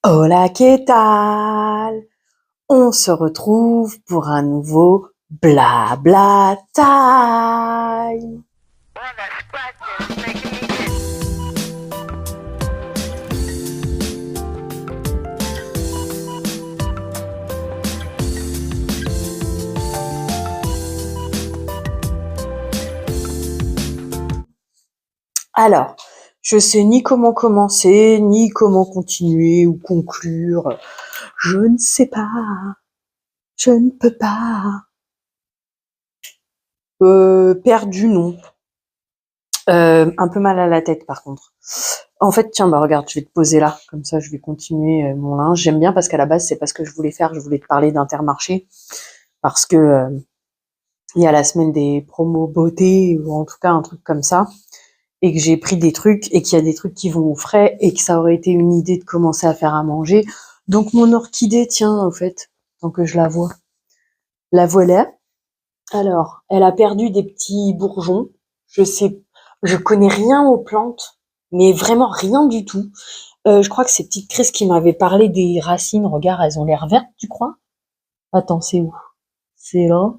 Hola, ¿qué tal? On se retrouve pour un nouveau blabla time. Alors, je sais ni comment commencer, ni comment continuer ou conclure. Je ne sais pas. Je ne peux pas. Perdu, non. Un peu mal à la tête, par contre. En fait, tiens, bah regarde, je vais te poser là, comme ça je vais continuer mon linge. J'aime bien parce qu'à la base, c'est pas ce que je voulais faire. Je voulais te parler d'Intermarché parce que il y a la semaine des promos beauté ou en tout cas un truc comme ça, et que j'ai pris des trucs et qu'il y a des trucs qui vont au frais et que ça aurait été une idée de commencer à faire à manger. Donc mon orchidée, tiens, au fait, tant que je la vois, la voilà. Alors, elle a perdu des petits bourgeons. Je connais rien aux plantes, mais vraiment rien du tout. Je crois que c'est petite Chris qui m'avait parlé des racines. Regarde, elles ont l'air vertes, tu crois? Attends, c'est où? C'est là?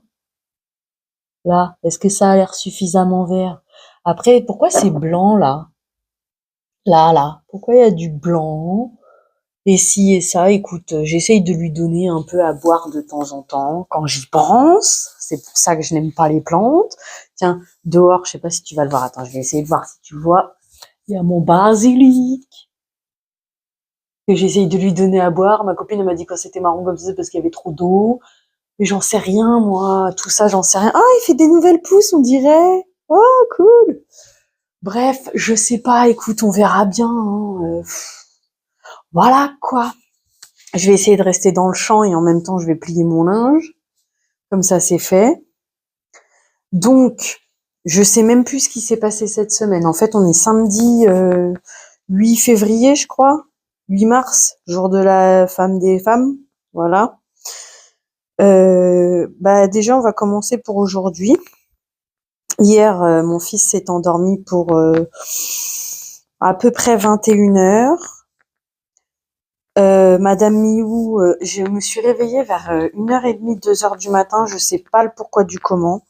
Là? Est-ce que ça a l'air suffisamment vert? Après, pourquoi c'est blanc là? Là. Pourquoi il y a du blanc? Et ci et ça, écoute, j'essaye de lui donner un peu à boire de temps en temps, quand j'y pense. C'est pour ça que je n'aime pas les plantes. Tiens, dehors, je sais pas si tu vas le voir. Attends, je vais essayer de voir si tu le vois. Il y a mon basilic que j'essaye de lui donner à boire. Ma copine elle m'a dit que c'était marron comme ça, c'est parce qu'il y avait trop d'eau. Mais j'en sais rien, moi. Tout ça, j'en sais rien. Ah, il fait des nouvelles pousses, on dirait. Oh, cool. Bref, je sais pas. Écoute, on verra bien. Hein. Voilà, quoi. Je vais essayer de rester dans le champ et en même temps, je vais plier mon linge. Comme ça, c'est fait. Donc, je sais même plus ce qui s'est passé cette semaine. En fait, on est samedi 8 février, je crois. 8 mars, jour de la femme des femmes. Voilà. Bah déjà, on va commencer pour aujourd'hui. Hier, mon fils s'est endormi pour à peu près 21h. Madame Miou, je me suis réveillée vers 1h30, 2h du matin. Je sais pas le pourquoi du comment.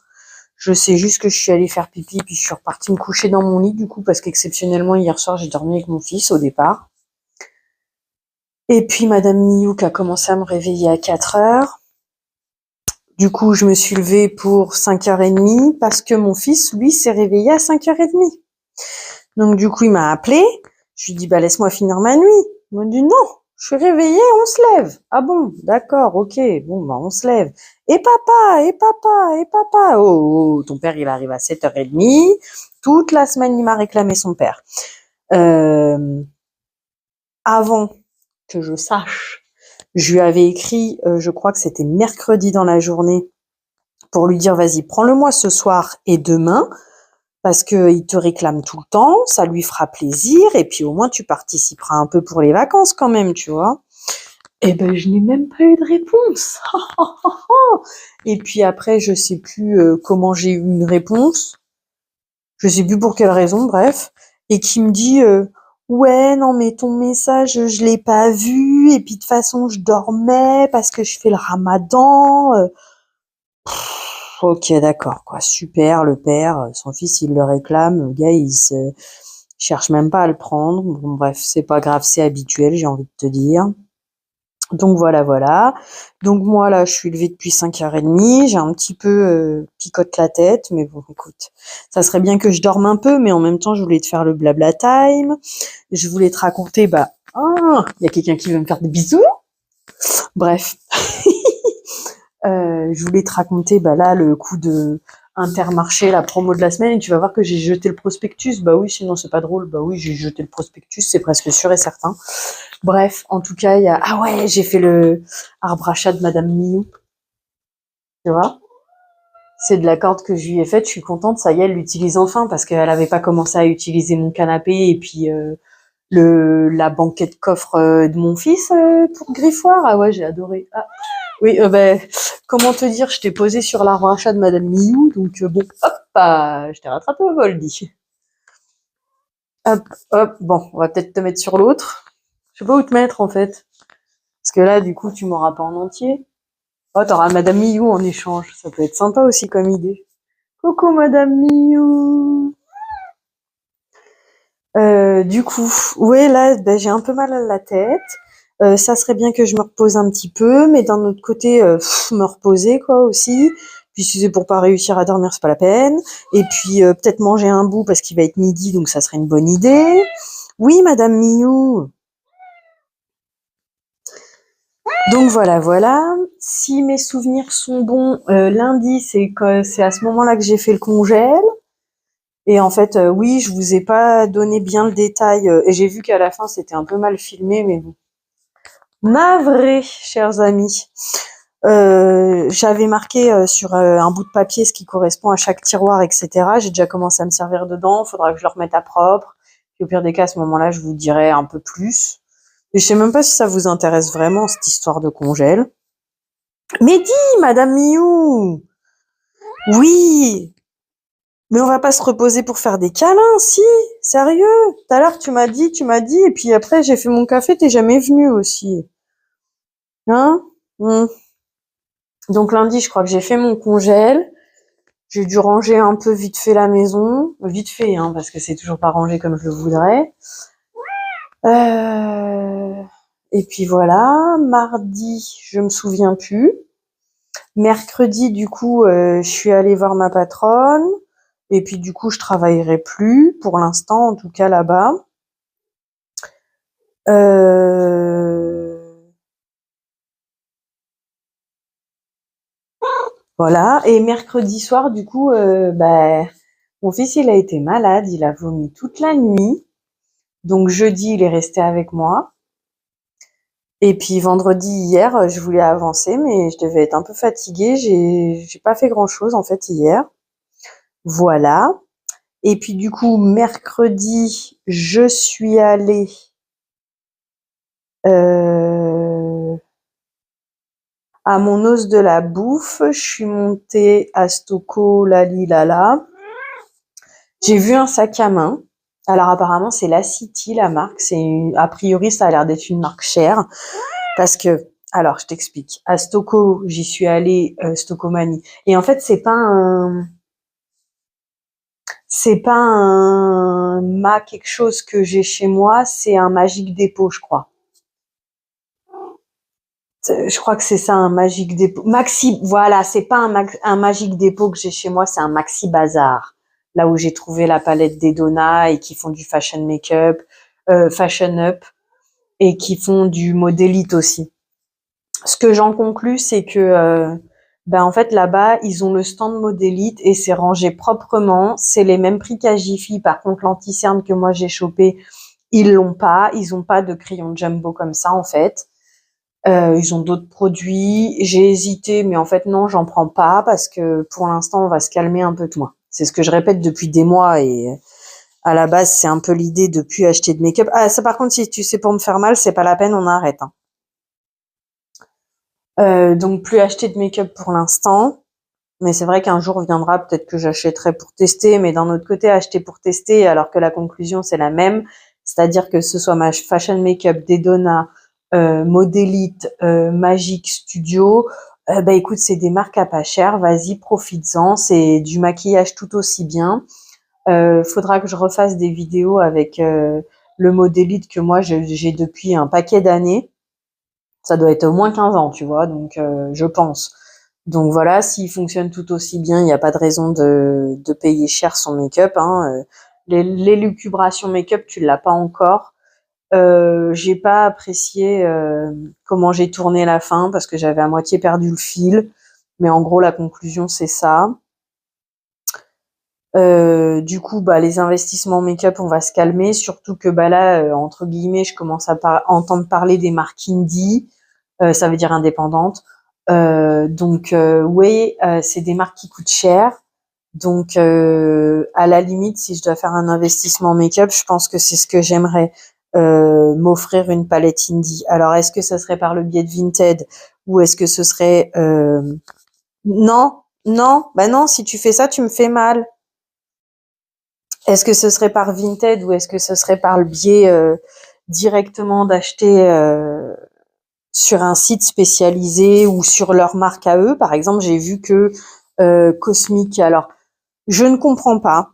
Je sais juste que je suis allée faire pipi, puis je suis repartie me coucher dans mon lit, du coup, parce qu'exceptionnellement, hier soir, j'ai dormi avec mon fils au départ. Et puis, Madame Miou qui a commencé à me réveiller à 4h. Du coup, je me suis levée pour 5h30 parce que mon fils, lui, s'est réveillé à 5h30. Donc, du coup, il m'a appelé. Je lui ai dit, bah, laisse-moi finir ma nuit. Il m'a dit, non, je suis réveillée, on se lève. Ah bon, d'accord, ok, bon, bah, on se lève. Et papa, et papa, et papa. Oh, ton père, il arrive à 7h30. Toute la semaine, il m'a réclamé son père. Avant que je sache, je lui avais écrit, je crois que c'était mercredi dans la journée, pour lui dire, vas-y, prends-le-moi ce soir et demain, parce qu'il te réclame tout le temps, ça lui fera plaisir, et puis au moins tu participeras un peu pour les vacances quand même, tu vois. Eh ben, je n'ai même pas eu de réponse. Et puis après, je sais plus comment j'ai eu une réponse, je sais plus pour quelle raison, bref, et qui me dit ouais, non mais ton message, je l'ai pas vu, et puis de toute façon, je dormais parce que je fais le ramadan. Ok, d'accord, quoi. Super, le père, son fils, il le réclame, le gars, il se cherche même pas à le prendre. Bon, bref, c'est pas grave, c'est habituel, j'ai envie de te dire. Donc voilà. Donc moi, là, je suis levée depuis 5h30, j'ai un petit peu picote la tête, mais bon, écoute, ça serait bien que je dorme un peu, mais en même temps, je voulais te faire le blabla time. Je voulais te raconter, bah, il y a quelqu'un qui veut me faire des bisous. Bref. Je voulais te raconter bah là le coup de Intermarché, la promo de la semaine, et tu vas voir que j'ai jeté le prospectus. Bah oui, sinon c'est pas drôle. Bah oui, j'ai jeté le prospectus, c'est presque sûr et certain. Bref, en tout cas, il y a ah ouais, j'ai fait le arbre à chat de Madame Miou. Tu vois, c'est de la corde que je lui ai faite. Je suis contente. Ça y est, elle l'utilise enfin parce qu'elle avait pas commencé à utiliser mon canapé et puis la banquette coffre de mon fils pour griffoir. Ah ouais, j'ai adoré. Ah. Oui, ben, comment te dire, je t'ai posé sur l'arbre à chat de Madame Miou, donc bon, hop, je t'ai rattrapé au vol, dit. Hop, bon, on va peut-être te mettre sur l'autre. sais pas où te mettre, en fait. Parce que là, du coup, tu m'auras pas en entier. Oh, t'auras Madame Miou en échange. Ça peut être sympa aussi comme idée. Coucou, Madame Miou. Du coup, ouais, là, ben, j'ai un peu mal à la tête. Ça serait bien que je me repose un petit peu, mais d'un autre côté, me reposer, quoi, aussi. Puis si c'est pour pas réussir à dormir, c'est pas la peine. Et puis, peut-être manger un bout parce qu'il va être midi, donc ça serait une bonne idée. Oui, Madame Miou. Donc voilà, voilà. Si mes souvenirs sont bons, lundi, c'est à ce moment-là que j'ai fait le congèle. Et en fait, oui, je vous ai pas donné bien le détail. Et j'ai vu qu'à la fin, c'était un peu mal filmé, mais bon. Navré, chers amis. J'avais marqué sur un bout de papier ce qui correspond à chaque tiroir, etc. J'ai déjà commencé à me servir dedans. Faudra que je le remette à propre. Et au pire des cas, à ce moment-là, je vous dirai un peu plus. Et je sais même pas si ça vous intéresse vraiment, cette histoire de congèle. Mais dis, Madame Miou! Oui! Mais on va pas se reposer pour faire des câlins, si? Sérieux? Tout à l'heure, tu m'as dit, et puis après, j'ai fait mon café, t'es jamais venu aussi. Hein? Hmm. Donc lundi, je crois que j'ai fait mon congèle. J'ai dû ranger un peu vite fait la maison. Vite fait, hein, parce que c'est toujours pas rangé comme je le voudrais. Euh... Et puis voilà. Mardi, je me souviens plus. Mercredi, du coup, je suis allée voir ma patronne. Et puis du coup, je travaillerai plus, pour l'instant, en tout cas là-bas. Voilà. Et mercredi soir, du coup, mon fils, il a été malade, il a vomi toute la nuit. Donc jeudi, il est resté avec moi. Et puis vendredi, hier, je voulais avancer, mais je devais être un peu fatiguée. J'ai pas fait grand-chose en fait hier. Voilà. Et puis du coup, mercredi, je suis allée euh, à mon os de la bouffe. Je suis montée à Stocco, lali lala. J'ai vu un sac à main. Alors apparemment, c'est la City, la marque. A priori, ça a l'air d'être une marque chère. Parce que, alors, je t'explique. À Stocco, j'y suis allée, Stoccomanie. Et en fait, c'est pas un ma quelque chose que j'ai chez moi, c'est un Magique Dépôt, je crois. Je crois que c'est ça, un Magique Dépôt. Maxi, voilà, c'est pas un Magique Dépôt que j'ai chez moi, c'est un Maxi Bazar. Là où j'ai trouvé la palette des Donna et qui font du fashion make-up, fashion up, et qui font du modélite aussi. Ce que j'en conclus, c'est que en fait là-bas, ils ont le stand modélite et c'est rangé proprement. C'est les mêmes prix qu'à Jiffy. Par contre, l'anti-cerne que moi j'ai chopé, ils l'ont pas. Ils ont pas de crayon jumbo comme ça en fait. Ils ont d'autres produits. J'ai hésité, mais en fait non, j'en prends pas parce que pour l'instant, on va se calmer un peu de moi. C'est ce que je répète depuis des mois et à la base, c'est un peu l'idée de plus acheter de make-up. Ah, ça par contre, si tu sais pour me faire mal, c'est pas la peine, on arrête. Hein. Donc plus acheter de make-up pour l'instant. Mais c'est vrai qu'un jour viendra, peut-être que j'achèterai pour tester, mais d'un autre côté, acheter pour tester, alors que la conclusion c'est la même, c'est-à-dire que ce soit ma fashion make-up, Dedonna, Modélite, Magic Studio, écoute, c'est des marques à pas cher, vas-y, profites-en, c'est du maquillage tout aussi bien. Faudra que je refasse des vidéos avec le Modélite que moi j'ai depuis un paquet d'années. Ça doit être au moins 15 ans, tu vois, donc je pense. Donc voilà, s'il fonctionne tout aussi bien, il n'y a pas de raison de payer cher son make-up. Hein. L'élucubration make-up, tu l'as pas encore. J'ai pas apprécié comment j'ai tourné la fin parce que j'avais à moitié perdu le fil. Mais en gros, la conclusion, c'est ça. Du coup, les investissements make-up, on va se calmer. Surtout que là, entre guillemets, je commence à entendre parler des marques indie. Ça veut dire indépendante. Donc oui, c'est des marques qui coûtent cher. Donc à la limite, si je dois faire un investissement make-up, je pense que c'est ce que j'aimerais m'offrir une palette indie. Alors est-ce que ça serait par le biais de Vinted ou est-ce que ce serait non, non, bah non, si tu fais ça, tu me fais mal. Est-ce que ce serait par Vinted ou est-ce que ce serait par le biais directement d'acheter sur un site spécialisé ou sur leur marque à eux. Par exemple, j'ai vu que Cosmic, alors je ne comprends pas.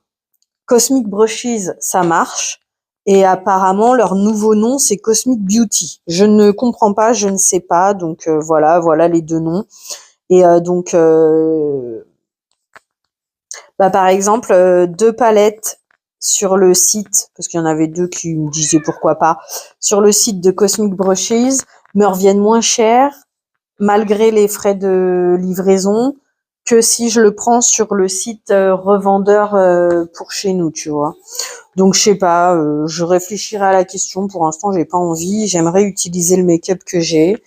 Cosmic Brushes, ça marche. Et apparemment, leur nouveau nom, c'est Cosmic Beauty. Je ne comprends pas, je ne sais pas. Donc voilà les deux noms. Et par exemple, 2 palettes sur le site, parce qu'il y en avait 2 qui me disaient pourquoi pas, sur le site de Cosmic Brushes, me reviennent moins cher, malgré les frais de livraison, que si je le prends sur le site revendeur pour chez nous, tu vois. Donc je sais pas, je réfléchirai à la question. Pour l'instant, j'ai pas envie. J'aimerais utiliser le make-up que j'ai.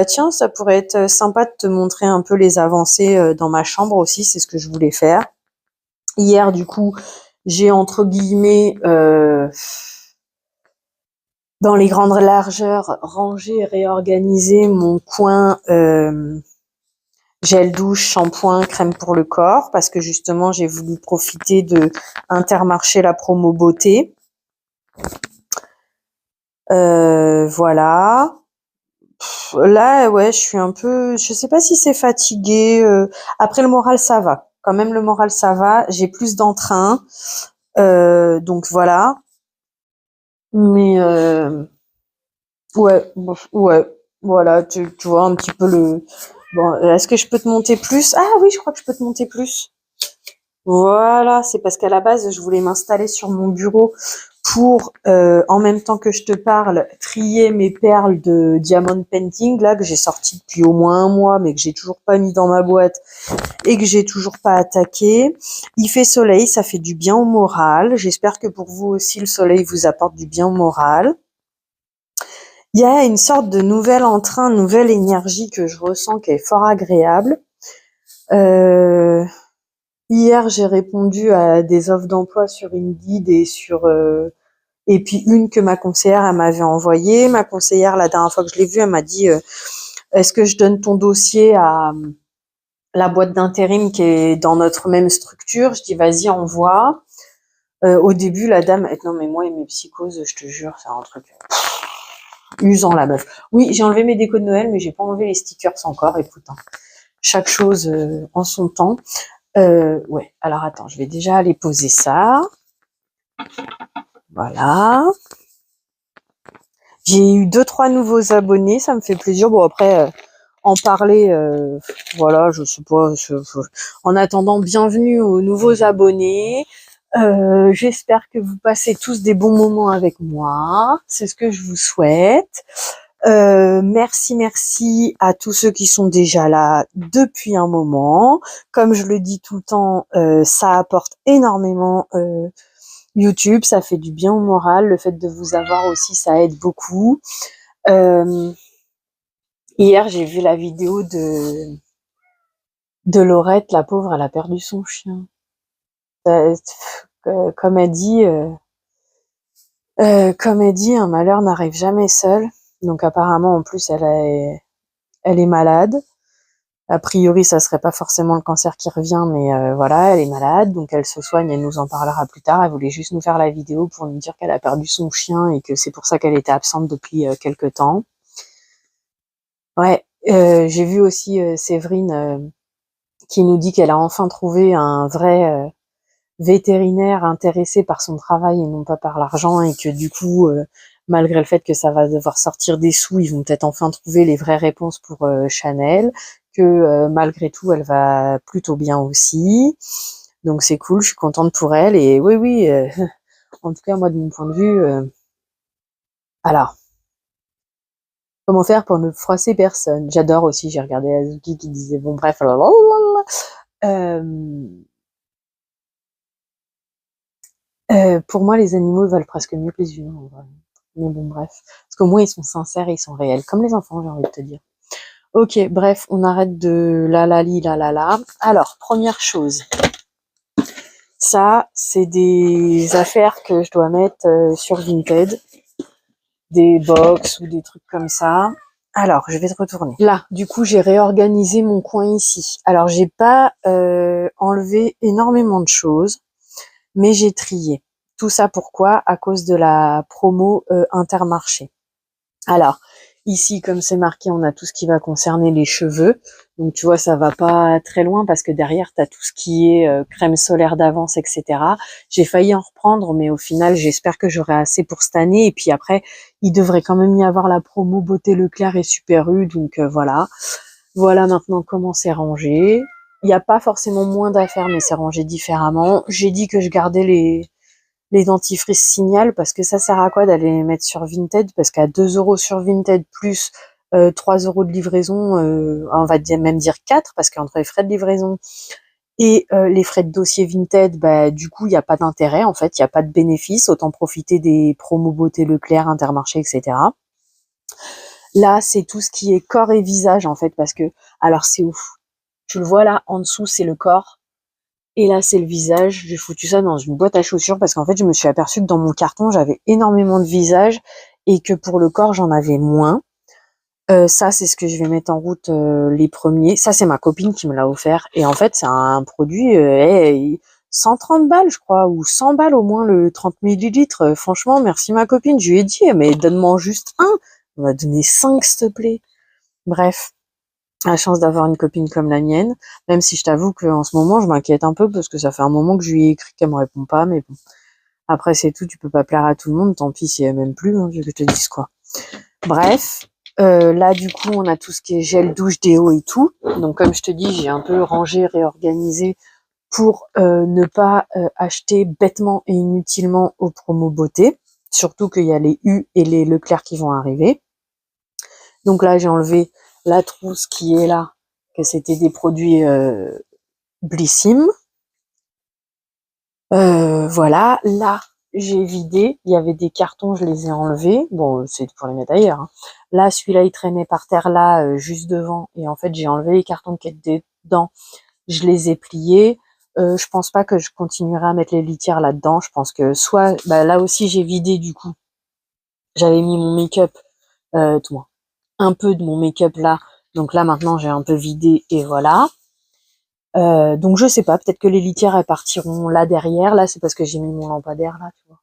Tiens, ça pourrait être sympa de te montrer un peu les avancées dans ma chambre aussi. C'est ce que je voulais faire. Hier, du coup, j'ai entre guillemets dans les grandes largeurs rangé et réorganisé mon coin gel douche, shampoing, crème pour le corps, parce que justement j'ai voulu profiter de Intermarché, la promo beauté. Voilà. Là, ouais, je suis un peu, je sais pas si c'est fatigué. Après le moral, ça va. Quand même, le moral, ça va. J'ai plus d'entrain. Donc voilà. Mais ouais, voilà, tu vois un petit peu le. Bon, est-ce que je peux te monter plus? Ah oui, je crois que je peux te monter plus. Voilà, c'est parce qu'à la base, je voulais m'installer sur mon bureau pour, en même temps que je te parle, trier mes perles de Diamond Painting, là, que j'ai sorti depuis au moins un mois, mais que j'ai toujours pas mis dans ma boîte et que j'ai toujours pas attaqué. Il fait soleil, ça fait du bien au moral. J'espère que pour vous aussi, le soleil vous apporte du bien au moral. Il y a une sorte de nouvel entrain, nouvelle énergie que je ressens qui est fort agréable. Hier, j'ai répondu à des offres d'emploi sur Indeed et puis une que ma conseillère elle m'avait envoyée. Ma conseillère, la dernière fois que je l'ai vue, elle m'a dit est-ce que je donne ton dossier à la boîte d'intérim qui est dans notre même structure? Je dis vas-y, envoie. Au début, la dame, non mais moi et mes psychoses, je te jure, c'est un truc usant la meuf. Oui, j'ai enlevé mes décos de Noël, mais j'ai pas enlevé les stickers encore. Écoute, hein, chaque chose en son temps. Ouais, alors attends, je vais déjà aller poser ça. Voilà. J'ai eu 2-3 nouveaux abonnés, ça me fait plaisir. Bon après, en parler, voilà, je sais pas. En attendant, bienvenue aux nouveaux abonnés. J'espère que vous passez tous des bons moments avec moi. C'est ce que je vous souhaite. Merci à tous ceux qui sont déjà là depuis un moment. Comme je le dis tout le temps, ça apporte énormément YouTube, ça fait du bien au moral. Le fait de vous avoir aussi, ça aide beaucoup. Hier, j'ai vu la vidéo de Laurette, la pauvre, elle a perdu son chien. Comme elle dit, un malheur n'arrive jamais seul. Donc apparemment, en plus, elle est malade. A priori, ça serait pas forcément le cancer qui revient, mais voilà, elle est malade, donc elle se soigne, elle nous en parlera plus tard. Elle voulait juste nous faire la vidéo pour nous dire qu'elle a perdu son chien et que c'est pour ça qu'elle était absente depuis quelque temps. Ouais, j'ai vu aussi Séverine qui nous dit qu'elle a enfin trouvé un vrai vétérinaire intéressé par son travail et non pas par l'argent, et que du coup, malgré le fait que ça va devoir sortir des sous, ils vont peut-être enfin trouver les vraies réponses pour Chanel, que malgré tout, elle va plutôt bien aussi. Donc c'est cool, je suis contente pour elle. Et oui, en tout cas, moi, de mon point de vue, alors, comment faire pour ne froisser personne? J'adore aussi, j'ai regardé Azuki qui disait, bon bref, pour moi, les animaux valent presque mieux que les humains, en vrai. Mais bon, bref. Parce qu'au moins, ils sont sincères et ils sont réels. Comme les enfants, j'ai envie de te dire. Ok, bref, on arrête de la. Alors, première chose. Ça, c'est des affaires que je dois mettre sur Vinted. Des box ou des trucs comme ça. Alors, je vais te retourner. Là, du coup, j'ai réorganisé mon coin ici. Alors, j'ai pas enlevé énormément de choses, mais j'ai trié. Tout ça pourquoi? À cause de la promo Intermarché. Alors, ici, comme c'est marqué, on a tout ce qui va concerner les cheveux. Donc, tu vois, ça va pas très loin parce que derrière, tu as tout ce qui est crème solaire d'avance, etc. J'ai failli en reprendre, mais au final, j'espère que j'aurai assez pour cette année. Et puis après, il devrait quand même y avoir la promo Beauté Leclerc et Super U. Donc, voilà. Voilà maintenant comment c'est rangé. Il n'y a pas forcément moins d'affaires, mais c'est rangé différemment. J'ai dit que je gardais les dentifrices Signal parce que ça sert à quoi d'aller les mettre sur Vinted, parce qu'à 2 euros sur Vinted plus 3 euros de livraison, on va même dire 4 parce qu'entre les frais de livraison et les frais de dossier Vinted, bah du coup il n'y a pas d'intérêt en fait, il n'y a pas de bénéfice, autant profiter des promos Beauté Leclerc, Intermarché, etc. Là c'est tout ce qui est corps et visage en fait, parce que alors c'est ouf, tu le vois là en dessous c'est le corps. Et là, c'est le visage. J'ai foutu ça dans une boîte à chaussures parce qu'en fait, je me suis aperçue que dans mon carton, j'avais énormément de visage et que pour le corps, j'en avais moins. Ça, c'est ce que je vais mettre en route les premiers. Ça, c'est ma copine qui me l'a offert. Et en fait, c'est un produit 130 balles, je crois, ou 100 balles au moins le 30 millilitres. Franchement, merci ma copine. Je lui ai dit, mais donne-moi juste un. On m'a donné 5, s'il te plaît. Bref. La chance d'avoir une copine comme la mienne, même si je t'avoue qu'en ce moment je m'inquiète un peu parce que ça fait un moment que je lui ai écrit qu'elle me répond pas, mais bon. Après c'est tout, tu peux pas plaire à tout le monde, tant pis si elle m'aime plus, hein, je vais te dise quoi. Bref, là du coup on a tout ce qui est gel, douche, déo et tout. Donc comme je te dis, j'ai un peu rangé, réorganisé pour ne pas acheter bêtement et inutilement aux promos beauté. Surtout qu'il y a les U et les Leclerc qui vont arriver. Donc là j'ai enlevé la trousse qui est là, que c'était des produits Blissim. Voilà, là j'ai vidé, il y avait des cartons, je les ai enlevés. Bon, c'est pour les mettre ailleurs. Hein. Là, celui-là, il traînait par terre là, juste devant, et en fait j'ai enlevé les cartons qui étaient dedans. Je les ai pliés. Je pense pas que je continuerai à mettre les litières là-dedans. Je pense que soit, bah, là aussi j'ai vidé du coup. J'avais mis mon make-up, tout moi, un peu de mon make-up là. Donc là maintenant j'ai un peu vidé et voilà. Donc je sais pas, peut-être que les litières elles partiront là derrière. Là c'est parce que j'ai mis mon lampadaire là, tu vois.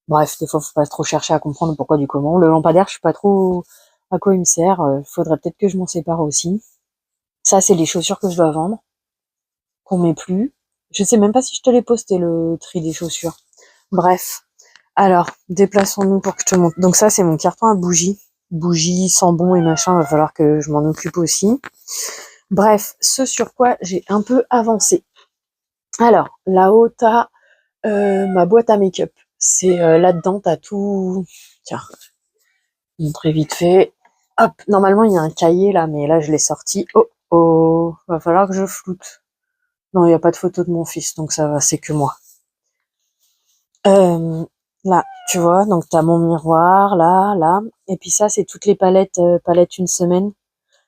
Bref, des fois faut pas trop chercher à comprendre pourquoi du comment. Le lampadaire, je sais pas trop à quoi il me sert. Faudrait peut-être que je m'en sépare aussi. Ça c'est les chaussures que je dois vendre, qu'on met plus. Je sais même pas si je te l'ai posté le tri des chaussures. Bref. Alors, déplaçons-nous pour que je te montre. Donc ça c'est mon carton à bougies. Bougies, sambon et machin, va falloir que je m'en occupe aussi. Bref, ce sur quoi j'ai un peu avancé. Alors, là-haut, t'as ma boîte à make-up. C'est là-dedans, t'as tout... Tiens, je vais montrer vite fait. Hop, normalement, il y a un cahier là, mais là, je l'ai sorti. Oh, oh, va falloir que je floute. Non, il n'y a pas de photo de mon fils, donc ça va, c'est que moi. Là, tu vois, donc t'as mon miroir, là, là. Et puis ça, c'est toutes les palettes, palettes une semaine.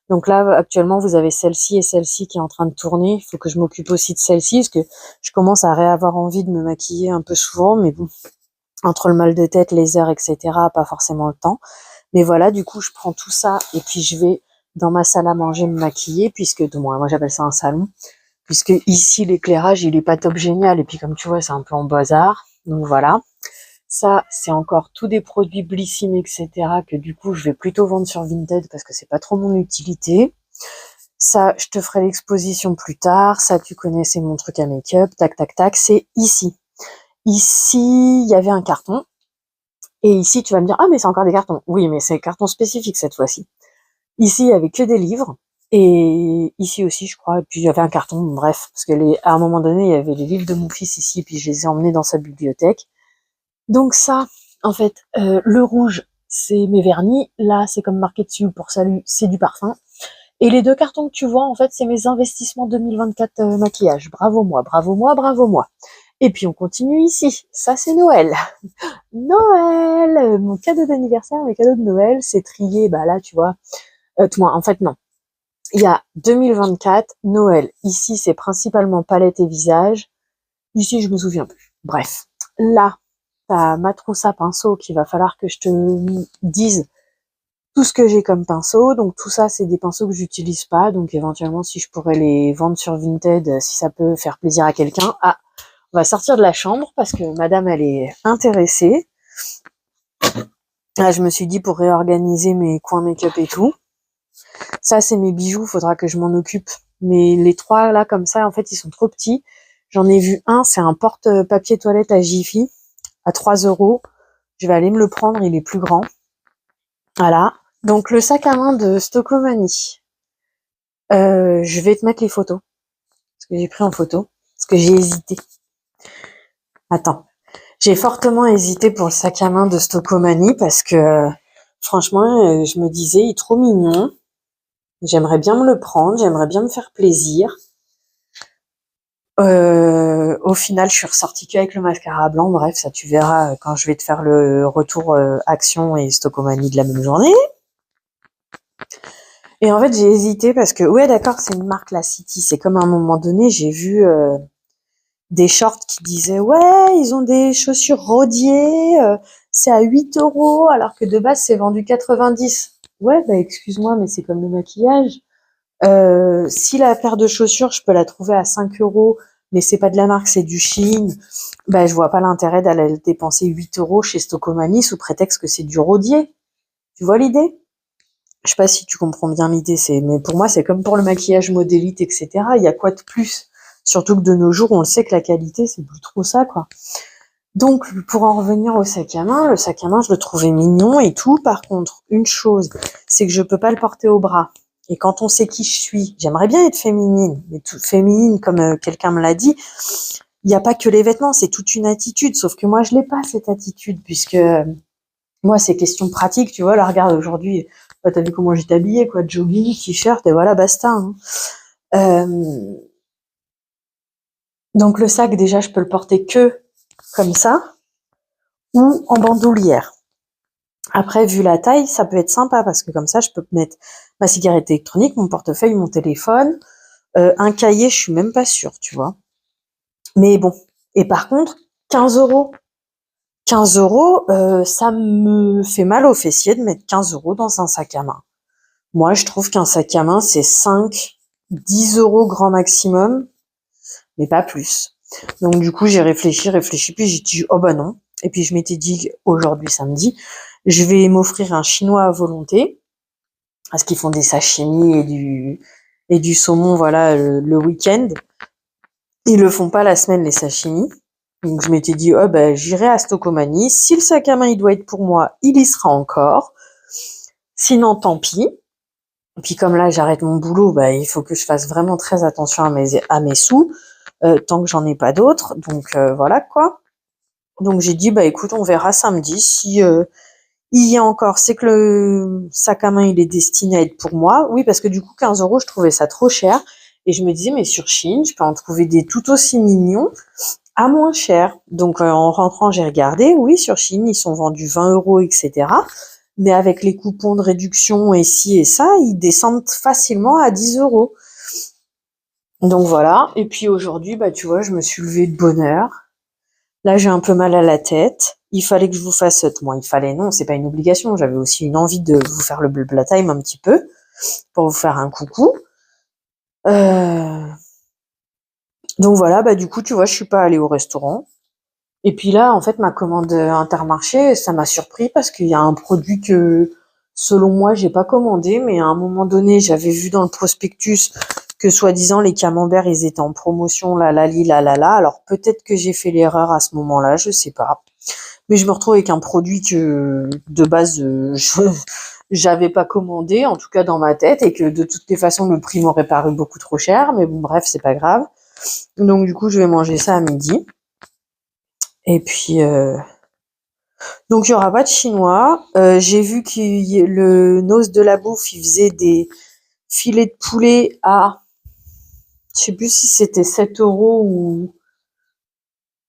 Donc là, actuellement, vous avez celle-ci et celle-ci qui est en train de tourner. Il faut que je m'occupe aussi de celle-ci, parce que je commence à réavoir envie de me maquiller un peu souvent, mais bon, entre le mal de tête, les heures, etc., pas forcément le temps. Mais voilà, du coup, je prends tout ça et puis je vais dans ma salle à manger me maquiller, puisque, moi j'appelle ça un salon, puisque ici, l'éclairage, il est pas top génial, et puis comme tu vois, c'est un peu en bazar. Donc voilà. Ça, c'est encore tous des produits Blissim, etc. que du coup, je vais plutôt vendre sur Vinted parce que c'est pas trop mon utilité. Ça, je te ferai l'exposition plus tard. Ça, tu connais, c'est mon truc à make-up. Tac, tac, tac. C'est ici. Ici, il y avait un carton. Et ici, tu vas me dire, ah, mais c'est encore des cartons. Oui, mais c'est un carton spécifique cette fois-ci. Ici, il y avait que des livres. Et ici aussi, je crois. Et puis, il y avait un carton. Bref. Parce que à un moment donné, il y avait les livres de mon fils ici. Puis, je les ai emmenés dans sa bibliothèque. Donc ça, en fait, le rouge, c'est mes vernis. Là, c'est comme marqué dessus pour salut, c'est du parfum. Et les 2 cartons que tu vois, en fait, c'est mes investissements 2024 maquillage. Bravo moi, bravo moi, bravo moi. Et puis on continue ici. Ça, c'est Noël. Noël, mon cadeau d'anniversaire, mes cadeaux de Noël, c'est trié. Bah là, tu vois, toi, en fait, non. Il y a 2024, Noël. Ici, c'est principalement palette et visage. Ici, je me souviens plus. Bref. Là, t'as ma trousse à pinceau qu'il va falloir que je te dise tout ce que j'ai comme pinceau. Donc tout ça, c'est des pinceaux que j'utilise pas. Donc éventuellement, si je pourrais les vendre sur Vinted, si ça peut faire plaisir à quelqu'un. Ah, On va sortir de la chambre parce que madame, elle est intéressée. Là, je me suis dit pour réorganiser mes coins make-up et tout. Ça, c'est mes bijoux, faudra que je m'en occupe. Mais les trois, là, comme ça, en fait, ils sont trop petits. J'en ai vu un, c'est un porte-papier toilette à Jiffy, à 3 €. Je vais aller me le prendre, il est plus grand. Voilà. Donc, le sac à main de Stocomanie. Je vais te mettre les photos. Parce que j'ai pris en photo. Parce que j'ai hésité. Attends. J'ai fortement hésité pour le sac à main de Stocomanie parce que, franchement, je me disais, il est trop mignon. J'aimerais bien me le prendre, j'aimerais bien me faire plaisir. Au final, je suis ressortie qu'avec le mascara blanc. Bref, ça tu verras quand je vais te faire le retour Action et Stocomanie de la même journée. Et en fait, j'ai hésité parce que, ouais, d'accord, c'est une marque, la City. C'est comme à un moment donné, j'ai vu des shorts qui disaient, ouais, ils ont des chaussures rodiers, c'est à 8 €, alors que de base, c'est vendu 90. Ouais, bah excuse-moi, mais c'est comme le maquillage. Si la paire de chaussures, je peux la trouver à 5 €, mais c'est pas de la marque, c'est du Shein, bah, je vois pas l'intérêt d'aller dépenser 8 € chez Stocomanie sous prétexte que c'est du rodier. Tu vois l'idée? Je sais pas si tu comprends bien l'idée, mais pour moi, c'est comme pour le maquillage modélite, etc. Il y a quoi de plus? Surtout que de nos jours, on le sait que la qualité, c'est plus trop ça, quoi. Donc, pour en revenir au sac à main, le sac à main, je le trouvais mignon et tout. Par contre, une chose, c'est que je peux pas le porter au bras. Et quand on sait qui je suis, j'aimerais bien être féminine, mais féminine, comme quelqu'un me l'a dit, il n'y a pas que les vêtements, c'est toute une attitude. Sauf que moi, je l'ai pas, cette attitude, puisque moi, c'est question pratique, tu vois. Là, regarde, aujourd'hui, t'as vu comment j'étais habillée, quoi, jogging, t-shirt, et voilà, basta. Hein. Donc, le sac, déjà, je peux le porter que comme ça, ou en bandoulière. Après, vu la taille, ça peut être sympa parce que comme ça, je peux mettre ma cigarette électronique, mon portefeuille, mon téléphone, un cahier, je suis même pas sûre, tu vois. Mais bon. Et par contre, 15 €. 15 €, ça me fait mal aux fessiers de mettre 15 € dans un sac à main. Moi, je trouve qu'un sac à main, c'est 5, 10 € grand maximum, mais pas plus. Donc du coup, j'ai réfléchi, puis j'ai dit, oh bah non. Et puis je m'étais dit, aujourd'hui samedi, je vais m'offrir un chinois à volonté, parce qu'ils font des sashimi et du saumon, voilà, le week-end. Ils le font pas la semaine, les sashimi. Donc je m'étais dit, oh bah j'irai à Stocomanie. Si le sac à main il doit être pour moi, il y sera encore. Sinon, tant pis. Et puis comme là j'arrête mon boulot, bah il faut que je fasse vraiment très attention à mes sous, tant que j'en ai pas d'autres. Donc voilà quoi. Donc j'ai dit bah écoute, on verra samedi si il y a encore. C'est que le sac à main il est destiné à être pour moi. Oui parce que du coup 15 € je trouvais ça trop cher et je me disais mais sur Shein je peux en trouver des tout aussi mignons à moins cher. Donc en rentrant j'ai regardé, oui sur Shein ils sont vendus 20 € etc. Mais avec les coupons de réduction et ci et ça, ils descendent facilement à 10 €. Donc voilà. Et puis aujourd'hui, bah tu vois, je me suis levée de bonne heure. Là, j'ai un peu mal à la tête. Il fallait que je vous fasse, moi, il fallait, non, c'est pas une obligation. J'avais aussi une envie de vous faire le blabla time un petit peu pour vous faire un coucou. Donc voilà, bah du coup, tu vois, je suis pas allée au restaurant. Et puis là, en fait, ma commande Intermarché, ça m'a surpris parce qu'il y a un produit que, selon moi, j'ai pas commandé, mais à un moment donné, j'avais vu dans le prospectus que soi-disant les camemberts, ils étaient en promotion, là, là. Alors peut-être que j'ai fait l'erreur à ce moment-là, je sais pas. Mais je me retrouve avec un produit que, de base, j'avais pas commandé, en tout cas dans ma tête, et que de toutes les façons, le prix m'aurait paru beaucoup trop cher, mais bon, bref, c'est pas grave. Donc du coup, je vais manger ça à midi. Et puis, donc il y aura pas de chinois. J'ai vu que le Nose de la Bouffe, il faisait des filets de poulet à, je sais plus si c'était 7 € ou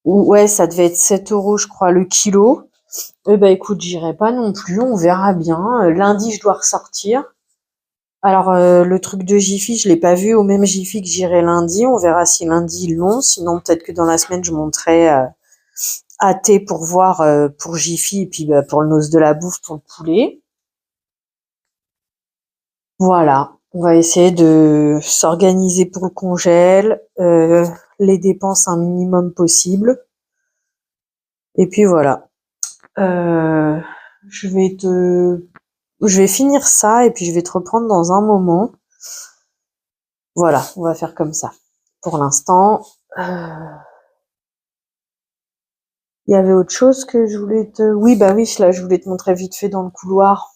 ouais, ça devait être 7 € je crois le kilo. Eh ben écoute, j'irai pas non plus, on verra bien. Lundi, je dois ressortir. Alors le truc de Jiffy, je l'ai pas vu au même Jiffy que j'irai lundi. On verra si lundi ils l'ont. Sinon peut-être que dans la semaine, je monterai à thé pour voir pour Jiffy et puis bah, pour le Nose de la Bouffe pour le poulet. Voilà, on va essayer de s'organiser pour le congèle. les dépenses un minimum possible. Et puis voilà. Je vais finir ça et puis je vais te reprendre dans un moment. Voilà, on va faire comme ça. Pour l'instant, il y avait autre chose que je voulais te... Oui, bah oui, là, je voulais te montrer vite fait dans le couloir.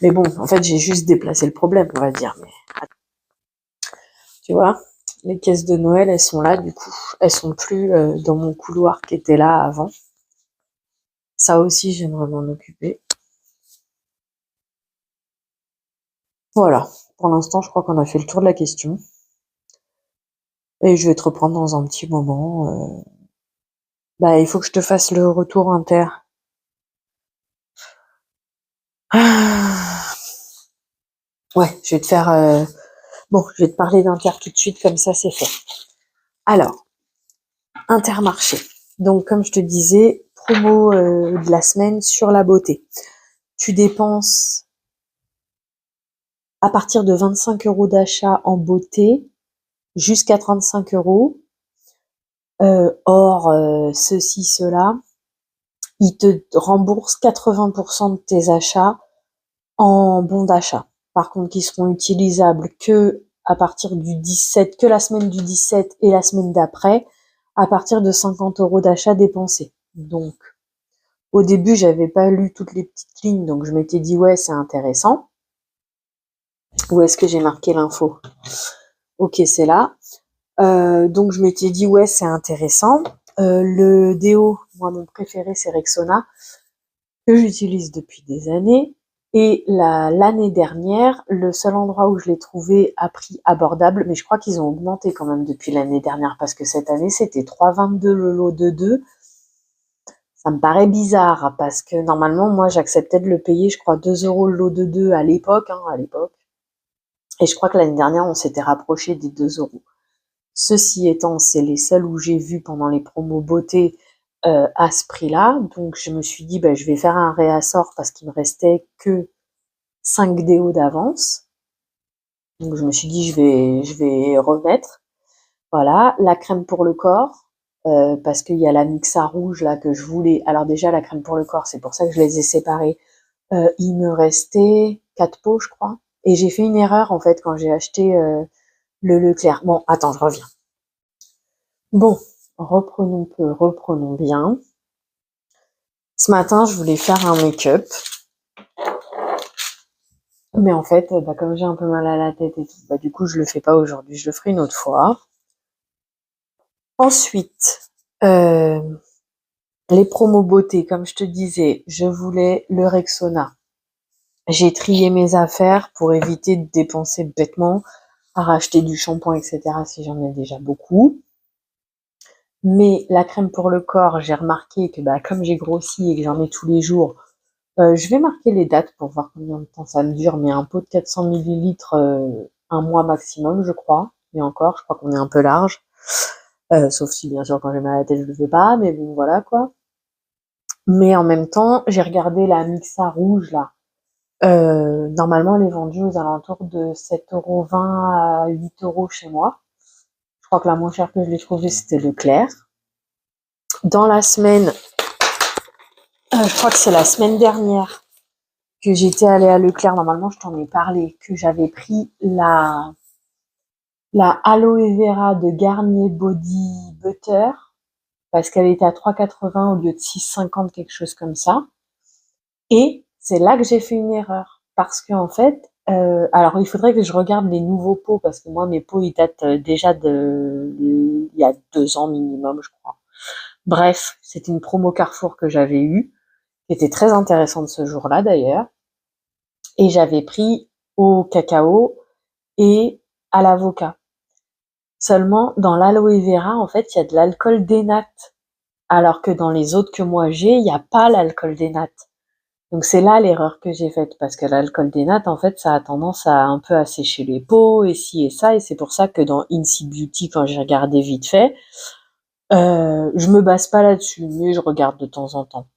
Mais bon, en fait, j'ai juste déplacé le problème, on va dire. Mais tu vois, les caisses de Noël, elles sont là, du coup. Elles sont plus dans mon couloir qui était là avant. Ça aussi, j'aimerais m'en occuper. Voilà. Pour l'instant, je crois qu'on a fait le tour de la question. Et je vais te reprendre dans un petit moment. Bah, il faut que je te fasse le retour inter. Ah. Ouais, je vais te faire... Bon, je vais te parler d'Inter tout de suite, comme ça, c'est fait. Alors, Intermarché. Donc, comme je te disais, promo de la semaine sur la beauté. Tu dépenses à partir de 25 € d'achat en beauté jusqu'à 35 €. Or, ceci, cela, ils te remboursent 80% de tes achats en bons d'achat. Par contre, qui seront utilisables que à partir du 17, que la semaine du 17 et la semaine d'après, à partir de 50 € d'achat dépensés. Donc, au début, j'avais pas lu toutes les petites lignes, donc je m'étais dit ouais, c'est intéressant. Où est-ce que j'ai marqué l'info? Ok, c'est là. Donc je m'étais dit ouais, c'est intéressant. Le déo, moi mon préféré c'est Rexona, que j'utilise depuis des années. Et l'année dernière, le seul endroit où je l'ai trouvé à prix abordable, mais je crois qu'ils ont augmenté quand même depuis l'année dernière, parce que cette année c'était 3,22 le lot de 2. Ça me paraît bizarre, parce que normalement, moi j'acceptais de le payer, je crois, 2 € le lot de 2 à l'époque, Et je crois que l'année dernière, on s'était rapproché des 2 €. Ceci étant, c'est les seuls où j'ai vu pendant les promos beauté à ce prix-là. Donc je me suis dit, bah, je vais faire un réassort parce qu'il me restait que 5 déos d'avance. Donc je me suis dit, je vais remettre. Voilà, la crème pour le corps, parce qu'il y a la Mixa rouge là que je voulais. Alors déjà, la crème pour le corps, c'est pour ça que je les ai séparées. Il me restait 4 pots, je crois. Et j'ai fait une erreur en fait quand j'ai acheté le Leclerc. Bon, attends, je reviens. Bon, reprenons bien. Ce matin, je voulais faire un make-up. Mais en fait, bah, comme j'ai un peu mal à la tête et tout, bah, du coup, je le fais pas aujourd'hui. Je le ferai une autre fois. Ensuite, les promos beauté, comme je te disais, je voulais le Rexona. J'ai trié mes affaires pour éviter de dépenser bêtement à racheter du shampoing, etc. si j'en ai déjà beaucoup. Mais la crème pour le corps, j'ai remarqué que bah, comme j'ai grossi et que j'en ai tous les jours, je vais marquer les dates pour voir combien de temps ça me dure, mais un pot de 400 millilitres, un mois maximum, je crois. Et encore, je crois qu'on est un peu large. Sauf si, bien sûr, quand j'ai mal à la tête, je le fais pas, mais bon, voilà, quoi. Mais en même temps, j'ai regardé la Mixa rouge, là. Normalement, elle est vendue aux alentours de 7,20 € à 8 € chez moi. Je crois que la moins chère que je l'ai trouvée, c'était Leclerc. Dans la semaine, je crois que c'est la semaine dernière que j'étais allée à Leclerc. Normalement, je t'en ai parlé, que j'avais pris la aloe vera de Garnier Body Butter, parce qu'elle était à 3,80 au lieu de 6,50, quelque chose comme ça. Et c'est là que j'ai fait une erreur. Parce qu'en fait, alors il faudrait que je regarde les nouveaux pots, parce que moi, mes pots, ils datent déjà il y a 2 ans minimum, je crois. Bref, c'était une promo Carrefour que j'avais eue, qui était très intéressante ce jour-là d'ailleurs. Et j'avais pris au cacao et à l'avocat. Seulement, dans l'aloe vera, en fait, il y a de l'alcool des nattes. Alors que dans les autres que moi j'ai, il n'y a pas l'alcool des nattes. Donc c'est là l'erreur que j'ai faite, parce que l'alcool des nattes, en fait, ça a tendance à un peu assécher les peaux, et ci et ça, et c'est pour ça que dans Incy Beauty, quand j'ai regardé vite fait, je me base pas là-dessus, mais je regarde de temps en temps.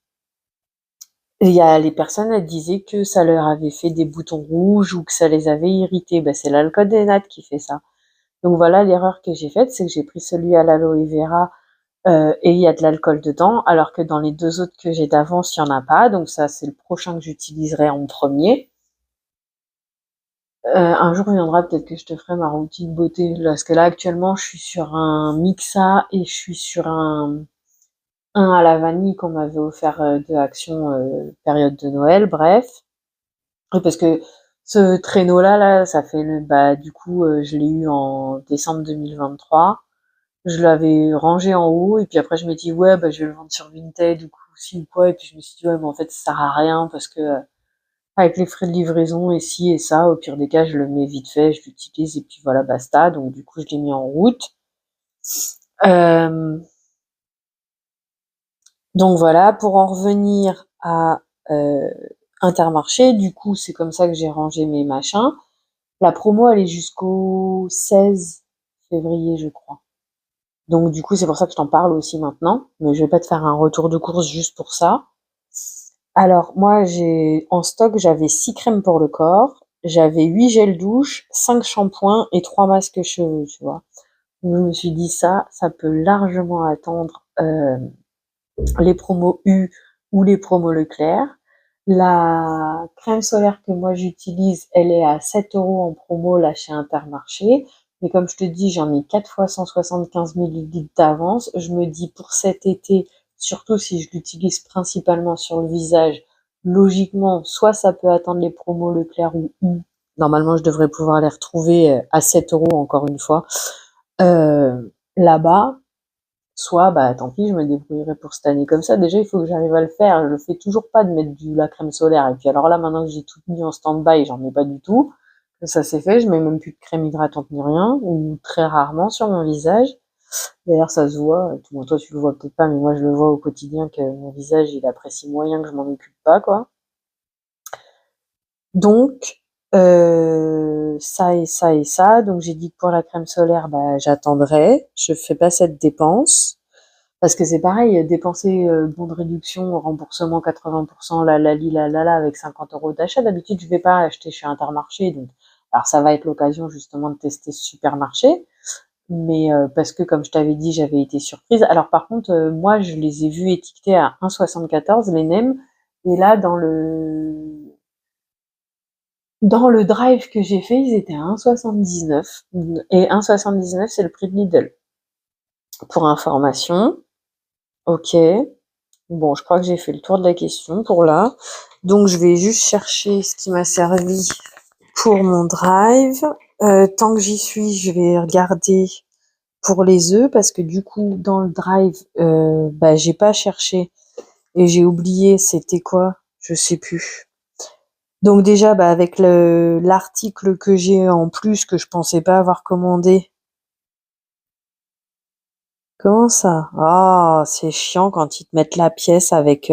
Et il y a les personnes, elles disaient que ça leur avait fait des boutons rouges ou que ça les avait irrités. Ben, c'est l'alcool des nattes qui fait ça. Donc voilà, l'erreur que j'ai faite, c'est que j'ai pris celui à l'aloe vera et il y a de l'alcool dedans, alors que dans les 2 autres que j'ai d'avance, il y en a pas. Donc ça, c'est le prochain que j'utiliserai en premier. Un jour viendra, peut-être que je te ferai ma routine beauté, parce que là, actuellement, je suis sur un Mixa et je suis sur un à la vanille qu'on m'avait offert de Action période de Noël, bref. Et parce que ce traîneau-là, là, ça fait bah du coup, je l'ai eu en décembre 2023. Je l'avais rangé en haut et puis après je me dis ouais bah je vais le vendre sur Vinted ou si ou quoi et puis je me suis dit ouais mais en fait ça sert à rien parce que avec les frais de livraison et ci et ça, au pire des cas je le mets vite fait, je l'utilise et puis voilà basta. Donc du coup je l'ai mis en route. Euh, Donc voilà, pour en revenir à Intermarché, du coup, c'est comme ça que j'ai rangé mes machins. La promo, elle est jusqu'au 16 février, je crois. Donc du coup, c'est pour ça que je t'en parle aussi maintenant. Mais je vais pas te faire un retour de course juste pour ça. Alors, moi, j'ai en stock, j'avais 6 crèmes pour le corps, j'avais 8 gels douche, 5 shampoings et 3 masques cheveux, tu vois. Donc, je me suis dit ça peut largement attendre les promos U ou les promos Leclerc. La crème solaire que moi j'utilise, elle est à 7 € en promo là chez Intermarché. Mais comme je te dis, j'en ai 4 fois 175 millilitres d'avance. Je me dis pour cet été, surtout si je l'utilise principalement sur le visage, logiquement, soit ça peut attendre les promos Leclerc ou U. Normalement, je devrais pouvoir les retrouver à 7 € encore une fois là-bas. Soit, bah, tant pis, je me débrouillerai pour cette année comme ça. Déjà, il faut que j'arrive à le faire. Je le fais toujours pas de mettre la crème solaire. Et puis alors là, maintenant que j'ai tout mis en stand-by, j'en mets pas du tout. Ça c'est fait. Je mets même plus de crème hydratante ni rien, ou très rarement sur mon visage. D'ailleurs, ça se voit. Toi, tu le vois peut-être pas, mais moi, je le vois au quotidien que mon visage, il apprécie moyen que je m'en occupe pas, quoi. Donc, ça et ça et ça. Donc, j'ai dit que pour la crème solaire, bah, j'attendrai. Je fais pas cette dépense. Parce que c'est pareil, dépenser bon de réduction, remboursement 80%, la avec 50 € d'achat. D'habitude, je vais pas acheter chez Intermarché, donc alors ça va être l'occasion justement de tester ce supermarché, mais parce que comme je t'avais dit, j'avais été surprise. Alors par contre, moi, je les ai vus étiquetés à 1,74 les nems, et là dans le drive que j'ai fait, ils étaient à 1,79 et 1,79 c'est le prix de Lidl. Pour information, ok. Bon, je crois que j'ai fait le tour de la question pour là. Donc, je vais juste chercher ce qui m'a servi pour mon drive. Tant que j'y suis, je vais regarder pour les œufs parce que du coup, dans le drive, bah, j'ai pas cherché et j'ai oublié c'était quoi, je sais plus. Donc déjà, bah, avec l'article que j'ai en plus que je pensais pas avoir commandé. Comment ça? Ah, c'est chiant quand ils te mettent la pièce avec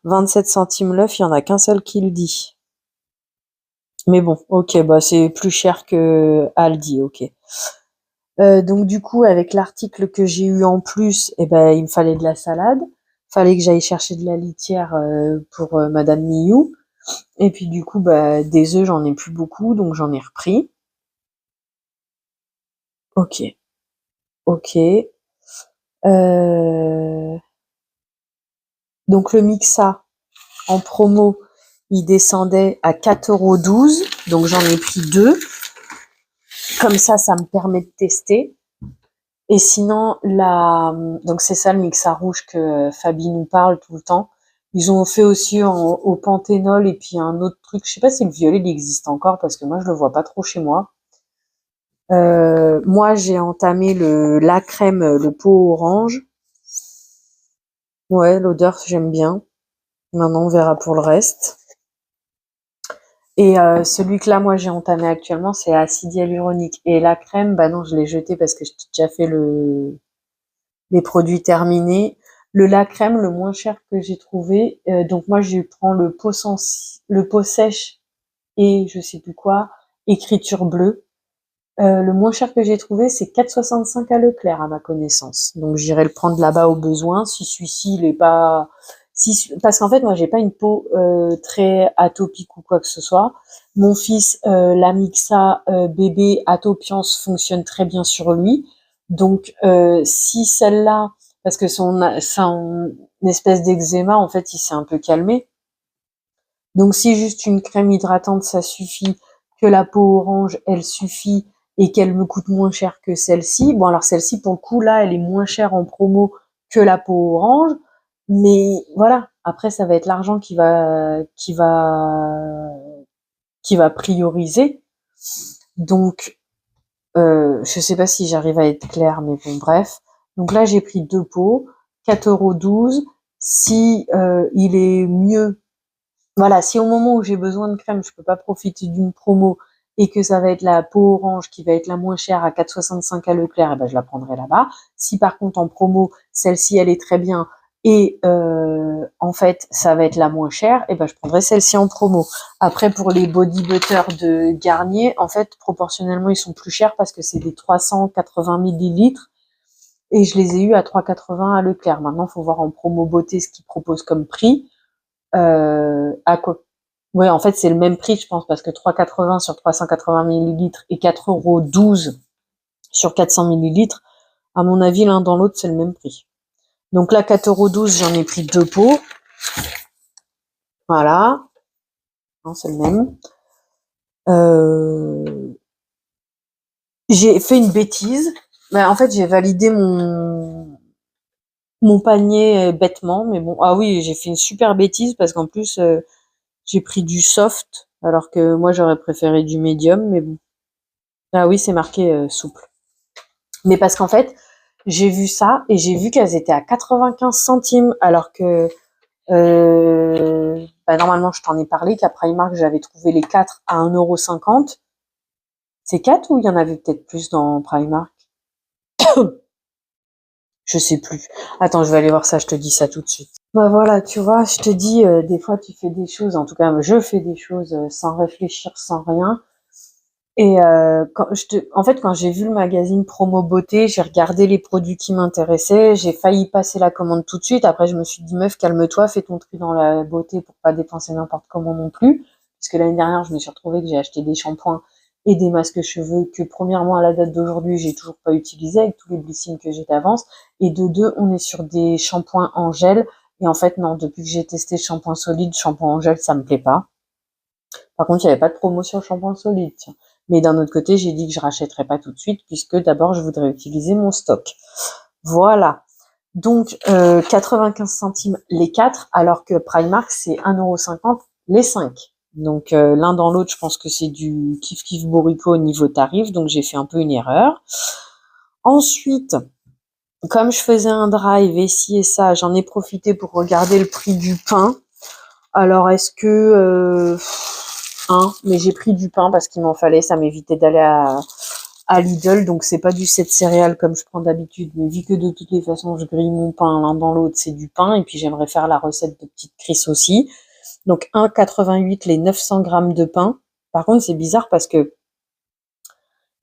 27 centimes l'œuf, il y en a qu'un seul qui le dit. Mais bon, ok, bah c'est plus cher que Aldi, ok. Donc du coup, avec l'article que j'ai eu en plus, eh ben il me fallait de la salade, fallait que j'aille chercher de la litière pour Madame Miou. Et puis du coup, bah des œufs, j'en ai plus beaucoup, donc j'en ai repris. Ok, ok. Donc le Mixa en promo, il descendait à 4,12 €, donc j'en ai pris 2. Comme ça me permet de tester. Et sinon, donc c'est ça le Mixa rouge que Fabi nous parle tout le temps. Ils ont fait aussi au panthénol et puis un autre truc. Je sais pas si le violet il existe encore parce que moi je le vois pas trop chez moi. Moi j'ai entamé la crème, le pot orange. Ouais, l'odeur j'aime bien. Maintenant on verra pour le reste. Et celui que là moi j'ai entamé actuellement c'est acide hyaluronique. Et la crème, bah non je l'ai jeté parce que j'ai déjà fait les produits terminés. Le la crème le moins cher que j'ai trouvé, donc moi je prends le pot sèche et je sais plus quoi, écriture bleue. Le moins cher que j'ai trouvé c'est 4,65 à Leclerc à ma connaissance. Donc j'irai le prendre là-bas au besoin. Si celui-ci il est pas Parce qu'en fait, moi, j'ai pas une peau très atopique ou quoi que ce soit. Mon fils, la Mixa bébé Atopians fonctionne très bien sur lui. Donc, si celle-là, parce que son espèce d'eczéma, en fait, il s'est un peu calmé. Donc, si juste une crème hydratante, ça suffit, que la peau orange, elle suffit, et qu'elle me coûte moins cher que celle-ci. Bon, alors celle-ci, pour le coup, là, elle est moins chère en promo que la peau orange. Mais voilà, après, ça va être l'argent qui va prioriser. Donc, je sais pas si j'arrive à être claire, mais bon, bref. Donc là, j'ai pris 2 pots, 4,12 €. Si il est mieux, voilà, si au moment où j'ai besoin de crème, je peux pas profiter d'une promo et que ça va être la peau orange qui va être la moins chère à 4,65 € à Leclerc, et ben je la prendrai là-bas. Si par contre en promo, celle-ci elle est très bien et en fait ça va être la moins chère, et ben je prendrai celle-ci en promo. Après pour les body butter de Garnier, en fait proportionnellement ils sont plus chers parce que c'est des 380 millilitres et je les ai eu à 3,80 € à Leclerc. Maintenant faut voir en promo beauté ce qu'ils proposent comme prix. À quoi Ouais, en fait, c'est le même prix, je pense, parce que 3,80 sur 380 millilitres et 4,12 € sur 400 millilitres, à mon avis, l'un dans l'autre, c'est le même prix. Donc là, 4,12 €, j'en ai pris 2 pots. Voilà. Non, c'est le même. J'ai fait une bêtise. Ben, en fait, j'ai validé mon panier bêtement, mais bon. Ah oui, j'ai fait une super bêtise parce qu'en plus, j'ai pris du soft, alors que moi, j'aurais préféré du médium, mais bon. Ah oui, c'est marqué souple. Mais parce qu'en fait, j'ai vu ça et j'ai vu qu'elles étaient à 95 centimes, alors que normalement, je t'en ai parlé, qu'à Primark, j'avais trouvé les 4 à 1,50 €. C'est 4 ou il y en avait peut-être plus dans Primark? Je sais plus. Attends, je vais aller voir ça, je te dis ça tout de suite. Bah voilà, tu vois, je te dis, des fois tu fais des choses, en tout cas je fais des choses sans réfléchir, sans rien. Et en fait, quand j'ai vu le magazine Promo Beauté, j'ai regardé les produits qui m'intéressaient, j'ai failli passer la commande tout de suite. Après, je me suis dit, meuf, calme-toi, fais ton tri dans la beauté pour pas dépenser n'importe comment non plus. Puisque l'année dernière, je me suis retrouvée que j'ai acheté des shampoings et des masques cheveux que, premièrement, à la date d'aujourd'hui, j'ai toujours pas utilisé avec tous les blessings que j'ai d'avance. Et de deux, on est sur des shampoings en gel. Et en fait, non, depuis que j'ai testé shampoing solide, shampoing en gel, ça me plaît pas. Par contre, il n'y avait pas de promo sur le shampoing solide, tiens. Mais d'un autre côté, j'ai dit que je rachèterais pas tout de suite, puisque d'abord, je voudrais utiliser mon stock. Voilà. Donc, 95 centimes les 4, alors que Primark, c'est 1,50 € les 5. Donc, l'un dans l'autre, je pense que c'est du kiff-kiff bourricot au niveau tarif, donc j'ai fait un peu une erreur. Ensuite, comme je faisais un drive et ci et ça, j'en ai profité pour regarder le prix du pain. Alors, est-ce que... mais j'ai pris du pain parce qu'il m'en fallait, ça m'évitait d'aller à Lidl, donc c'est pas du 7 céréales comme je prends d'habitude, mais vu que de toutes les façons je grille mon pain l'un dans l'autre, c'est du pain, et puis j'aimerais faire la recette de petite Chris aussi. Donc 1,88 les 900 grammes de pain. Par contre, c'est bizarre parce que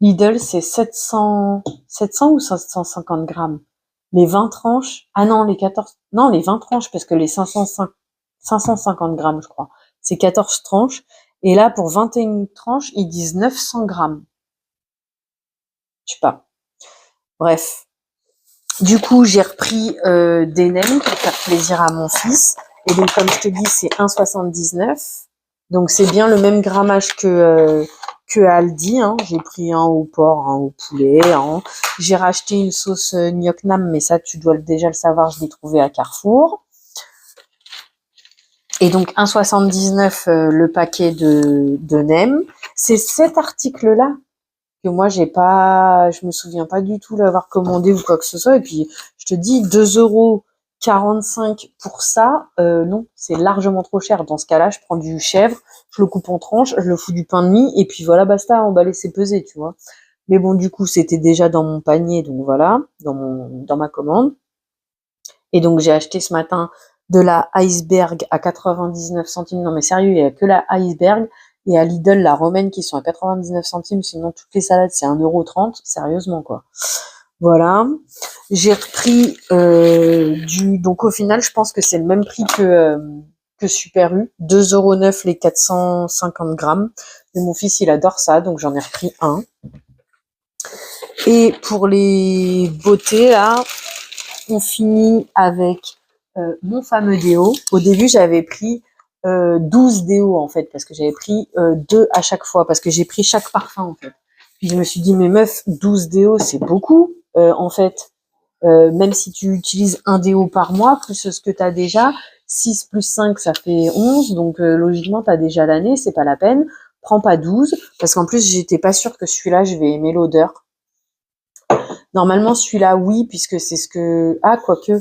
Lidl, c'est 700 ou 750 grammes. Les 20 tranches, ah non, les 20 tranches, parce que les 550 grammes, je crois, c'est 14 tranches. Et là, pour 21 tranches, ils disent 900 grammes. Je sais pas. Bref. Du coup, j'ai repris des nems pour faire plaisir à mon fils. Et donc, comme je te dis, c'est 1,79. Donc, c'est bien le même grammage que Aldi. Hein. J'ai pris un au porc, un au poulet. Hein. J'ai racheté une sauce gnoc nam, mais ça, tu dois déjà le savoir, je l'ai trouvé à Carrefour. Et donc 1,79 le paquet de nems. C'est cet article-là que moi je me souviens pas du tout l'avoir commandé ou quoi que ce soit. Et puis je te dis 2,45 € pour ça, non, c'est largement trop cher. Dans ce cas-là, je prends du chèvre, je le coupe en tranches, je le fous du pain de mie et puis voilà, basta, emballer, c'est pesé, tu vois. Mais bon, du coup, c'était déjà dans mon panier, donc voilà, dans ma commande. Et donc j'ai acheté ce matin de la iceberg à 99 centimes. Non mais sérieux, il n'y a que la iceberg. Et à Lidl, la romaine qui sont à 99 centimes. Sinon, toutes les salades, c'est 1,30 €. Sérieusement, quoi. Voilà. J'ai repris donc au final, je pense que c'est le même prix que Super U. 2,9 € les 450 grammes. Mais mon fils, il adore ça, donc j'en ai repris un. Et pour les beautés, là, on finit avec mon fameux déo. Au début, j'avais pris 12 déos, en fait, parce que j'avais pris 2 à chaque fois, parce que j'ai pris chaque parfum, en fait. Puis je me suis dit, mais meuf, 12 déos, c'est beaucoup, en fait. Même si tu utilises un déo par mois, plus ce que tu as déjà, 6 plus 5, ça fait 11. Donc logiquement, tu as déjà l'année, c'est pas la peine. Prends pas 12, parce qu'en plus, j'étais pas sûre que celui-là, je vais aimer l'odeur. Normalement, celui-là, oui, puisque c'est ce que... Ah, quoique.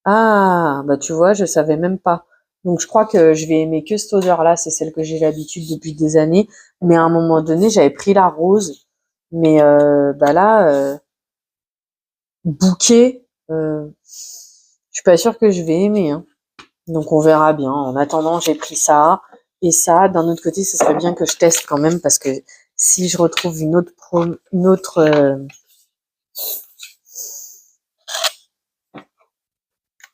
Ah, bah tu vois, je savais même pas. Donc je crois que je vais aimer que cette odeur-là, c'est celle que j'ai l'habitude depuis des années. Mais à un moment donné, j'avais pris la rose. Mais bah là, bouquet, je suis pas sûre que je vais aimer, hein. Donc on verra bien. En attendant, j'ai pris ça et ça. D'un autre côté, ce serait bien que je teste quand même parce que si je retrouve une autre,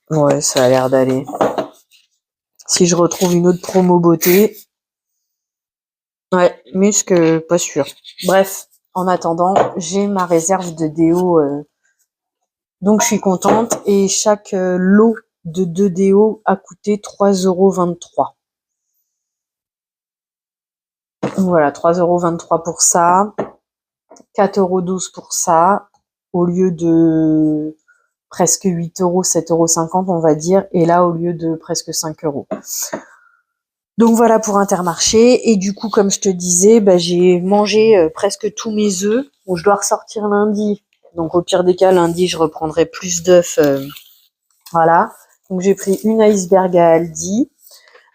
ouais, ça a l'air d'aller. Si je retrouve une autre promo beauté, ouais, musc, pas sûr. Bref, en attendant, j'ai ma réserve de déo, donc je suis contente. Et chaque lot de 2 déos a coûté 3,23 €. Voilà, 3,23 € pour ça, 4,12 € pour ça, au lieu de presque 8 €, 7,50 €, on va dire, et là, au lieu de presque 5 €. Donc voilà pour Intermarché. Et du coup, comme je te disais, bah, j'ai mangé presque tous mes œufs. Bon, je dois ressortir lundi. Donc au pire des cas, lundi, je reprendrai plus d'œufs. Voilà. Donc j'ai pris une iceberg à Aldi.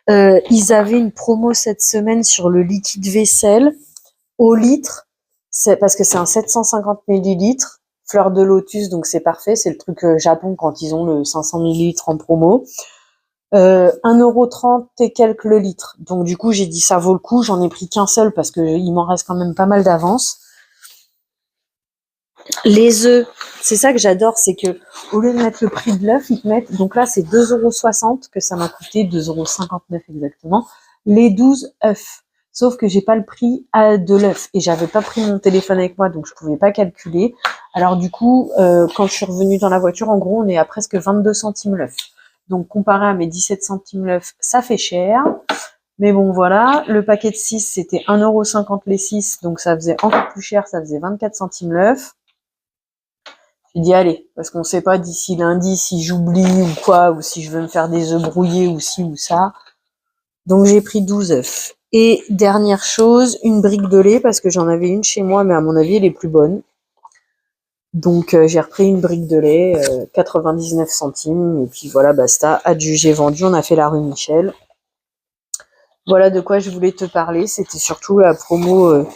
Ils avaient une promo cette semaine sur le liquide vaisselle au litre. C'est parce que c'est un 750 millilitres. Fleur de lotus, donc c'est parfait. C'est le truc Japon quand ils ont le 500 millilitres en promo. 1,30 € et quelques le litre. Donc du coup, j'ai dit ça vaut le coup. J'en ai pris qu'un seul parce que il m'en reste quand même pas mal d'avance. Les œufs, c'est ça que j'adore, c'est que au lieu de mettre le prix de l'œuf, ils te mettent, donc là c'est 2,60 € que ça m'a coûté, 2,59 € exactement, les 12 œufs. Sauf que j'ai pas le prix de l'œuf et j'avais pas pris mon téléphone avec moi, donc je pouvais pas calculer. Alors du coup, quand je suis revenue dans la voiture, en gros, on est à presque 22 centimes l'œuf. Donc comparé à mes 17 centimes l'œuf, ça fait cher. Mais bon, voilà, le paquet de 6, c'était 1,50 € les 6, donc ça faisait encore plus cher, ça faisait 24 centimes l'œuf. J'ai dit allez, parce qu'on sait pas d'ici lundi si j'oublie ou quoi, ou si je veux me faire des œufs brouillés ou ci ou ça. Donc j'ai pris 12 œufs. Et dernière chose, une brique de lait, parce que j'en avais une chez moi, mais à mon avis elle est plus bonne. Donc j'ai repris une brique de lait, 99 centimes, et puis voilà, basta, adjugé, vendu, on a fait la rue Michel. Voilà de quoi je voulais te parler, c'était surtout la promo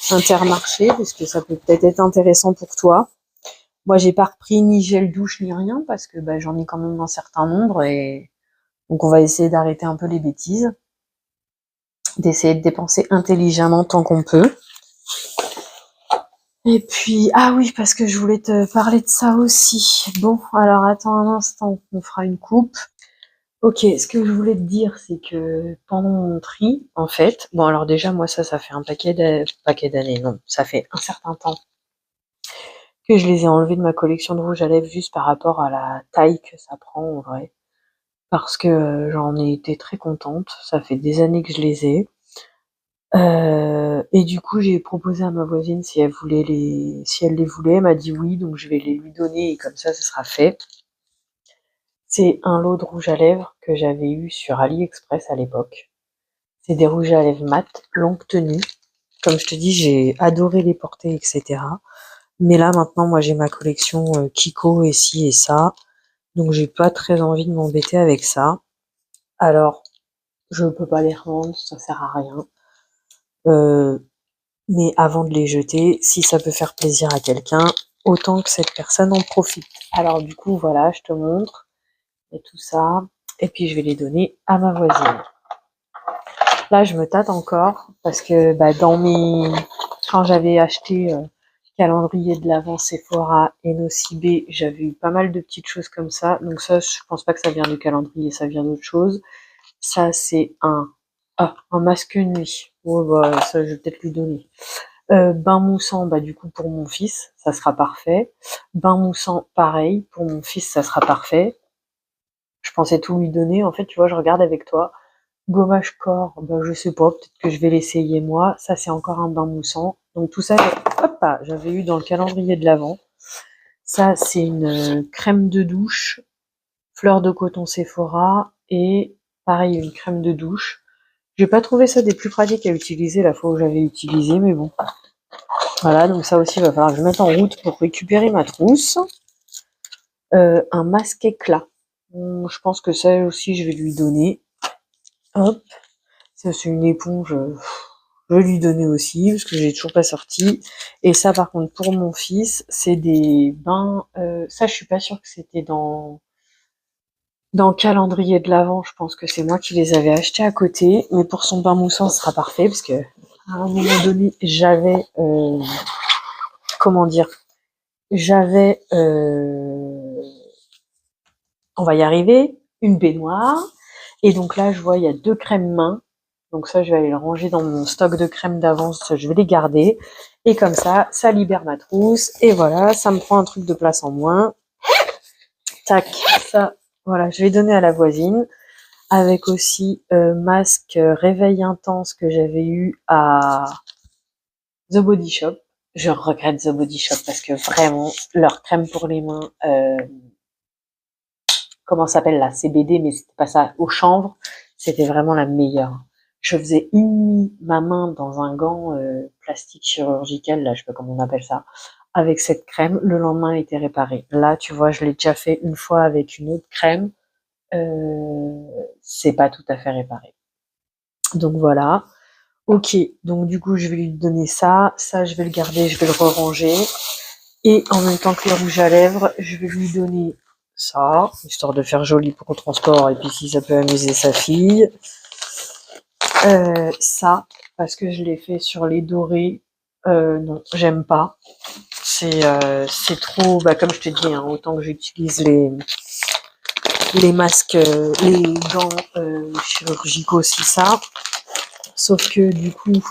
Intermarché, parce que ça peut peut-être être intéressant pour toi. Moi, j'ai pas repris ni gel douche ni rien parce que bah, j'en ai quand même un certain nombre et donc on va essayer d'arrêter un peu les bêtises, d'essayer de dépenser intelligemment tant qu'on peut. Et puis, ah oui, parce que je voulais te parler de ça aussi. Bon, alors attends un instant, on fera une coupe. Ok, ce que je voulais te dire, c'est que pendant mon tri, en fait, bon alors déjà moi ça fait un paquet d'années, non, ça fait un certain temps que je les ai enlevés de ma collection de rouge à lèvres juste par rapport à la taille que ça prend en vrai. Parce que j'en ai été très contente. Ça fait des années que je les ai. Et du coup, j'ai proposé à ma voisine si elle les voulait. Elle m'a dit oui, donc je vais les lui donner et comme ça, ce sera fait. C'est un lot de rouge à lèvres que j'avais eu sur AliExpress à l'époque. C'est des rouges à lèvres mat, longue tenue. Comme je te dis, j'ai adoré les porter, etc. Mais là, maintenant, moi, j'ai ma collection Kiko et ci et ça. Donc, j'ai pas très envie de m'embêter avec ça. Alors, je peux pas les revendre, ça sert à rien. Mais avant de les jeter, si ça peut faire plaisir à quelqu'un, autant que cette personne en profite. Alors du coup, voilà, je te montre et tout ça. Et puis je vais les donner à ma voisine. Là, je me tâte encore parce que bah, quand j'avais acheté Calendrier de l'Avent Sephora et Nocibé, j'avais eu pas mal de petites choses comme ça. Donc ça, je pense pas que ça vient du calendrier, ça vient d'autre chose. Ça, c'est un masque nuit. Ouais, bah, ça, je vais peut-être lui donner. Bain moussant, bah, du coup, pour mon fils, ça sera parfait. Bain moussant, pareil. Pour mon fils, ça sera parfait. Je pensais tout lui donner. En fait, tu vois, je regarde avec toi. Gommage corps, bah, je sais pas, peut-être que je vais l'essayer moi. Ça, c'est encore un bain moussant. Donc tout ça, hop, j'avais eu dans le calendrier de l'Avent. Ça, c'est une crème de douche, fleur de coton Sephora et pareil, une crème de douche. J'ai pas trouvé ça des plus pratiques à utiliser la fois où j'avais utilisé, mais bon. Voilà, donc ça aussi, il va falloir que je mette en route pour récupérer ma trousse. Un masque éclat. Je pense que ça aussi, je vais lui donner. Hop. Ça, c'est une éponge. Je vais lui donner aussi, parce que j'ai toujours pas sorti. Et ça, par contre, pour mon fils, c'est des bains. Ça, je suis pas sûre que c'était dans le calendrier de l'Avent. Je pense que c'est moi qui les avais achetés à côté. Mais pour son bain moussant, ce sera parfait, parce que à un moment donné, j'avais comment dire, j'avais on va y arriver, une baignoire. Et donc là, je vois, il y a 2 crèmes mains. Donc ça, je vais aller le ranger dans mon stock de crèmes d'avance. Je vais les garder. Et comme ça libère ma trousse. Et voilà, ça me prend un truc de place en moins. Tac, ça, voilà, je vais donner à la voisine. Avec aussi masque réveil intense que j'avais eu à The Body Shop. Je regrette The Body Shop parce que vraiment, leur crème pour les mains, comment ça s'appelle là, CBD, mais c'était pas ça, au chanvre, c'était vraiment la meilleure. Je faisais une nuit ma main dans un gant plastique chirurgical, là, je sais pas comment on appelle ça, avec cette crème, le lendemain elle était réparée. Là, tu vois, je l'ai déjà fait une fois avec une autre crème, c'est pas tout à fait réparé. Donc voilà. Ok, donc du coup, je vais lui donner ça. Ça, je vais le garder, je vais le re-ranger. Et en même temps que le rouge à lèvres, je vais lui donner ça, histoire de faire joli pour le transport, et puis si ça peut amuser sa fille. Ça, parce que je l'ai fait sur les dorés. Non, j'aime pas. C'est trop, bah, comme je te dis, hein, autant que j'utilise les masques, les gants chirurgicaux, c'est ça. Sauf que du coup,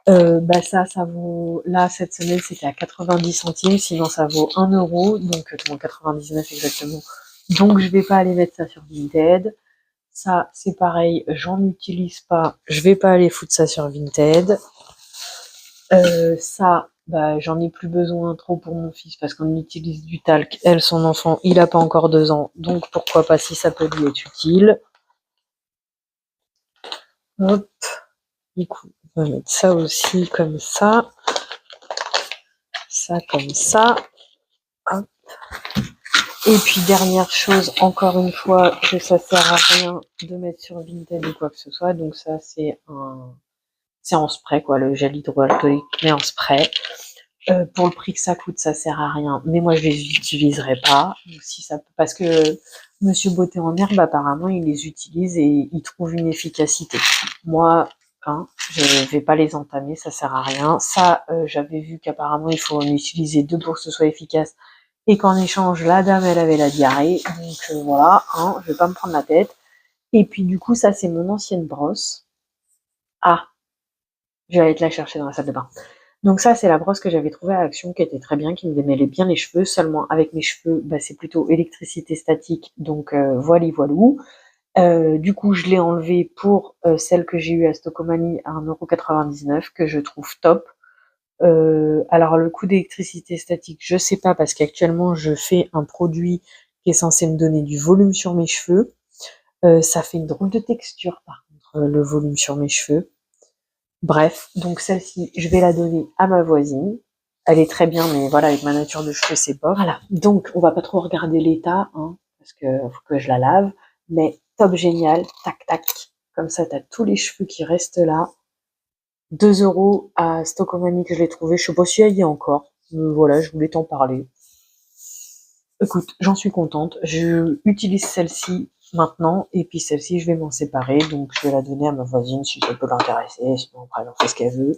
bah ça vaut, là cette semaine c'était à 90 centimes, sinon ça vaut 1 euro, donc 99 exactement. Donc je vais pas aller mettre ça sur Vinted. Ça c'est pareil, j'en utilise pas, je vais pas aller foutre ça sur Vinted. Ça, bah j'en ai plus besoin trop pour mon fils parce qu'on utilise du talc. Elle, son enfant, il a pas encore 2 ans, donc pourquoi pas si ça peut lui être utile. Hop, du coup, on va mettre ça aussi comme ça comme ça. Hop. Et puis dernière chose, encore une fois, que ça sert à rien de mettre sur Vinted ou quoi que ce soit. Donc ça c'est en spray quoi, le gel hydroalcoolique mais en spray. Pour le prix que ça coûte, ça sert à rien. Mais moi je les utiliserai pas. Si ça parce que Monsieur Beauté en herbe apparemment il les utilise et il trouve une efficacité. Moi, je vais pas les entamer, ça sert à rien. Ça, j'avais vu qu'apparemment il faut en utiliser 2 pour que ce soit efficace. Et qu'en échange, la dame, elle avait la diarrhée. Donc voilà, je vais pas me prendre la tête. Et puis du coup, ça, c'est mon ancienne brosse. Ah, je vais aller te la chercher dans la salle de bain. Donc ça, c'est la brosse que j'avais trouvée à Action, qui était très bien, qui me démêlait bien les cheveux. Seulement, avec mes cheveux, bah, c'est plutôt électricité statique. Donc voilou. Du coup, je l'ai enlevée pour celle que j'ai eue à Stocomanie à 1,99 €, que je trouve top. Alors le coût d'électricité statique, je sais pas parce qu'actuellement je fais un produit qui est censé me donner du volume sur mes cheveux. Ça fait une drôle de texture par contre, le volume sur mes cheveux. Bref, donc celle-ci, je vais la donner à ma voisine. Elle est très bien, mais voilà, avec ma nature de cheveux, c'est pas. Voilà, donc on va pas trop regarder l'état, parce que faut que je la lave. Mais top génial, tac tac. Comme ça, t'as tous les cheveux qui restent là. 2 € à Stocomanie que je l'ai trouvé. Je sais pas si elle y est encore. Voilà, je voulais t'en parler. Écoute, j'en suis contente. Je utilise celle-ci maintenant et puis celle-ci, je vais m'en séparer. Donc, je vais la donner à ma voisine si ça peut l'intéresser. Sinon, après, elle en fait ce qu'elle veut.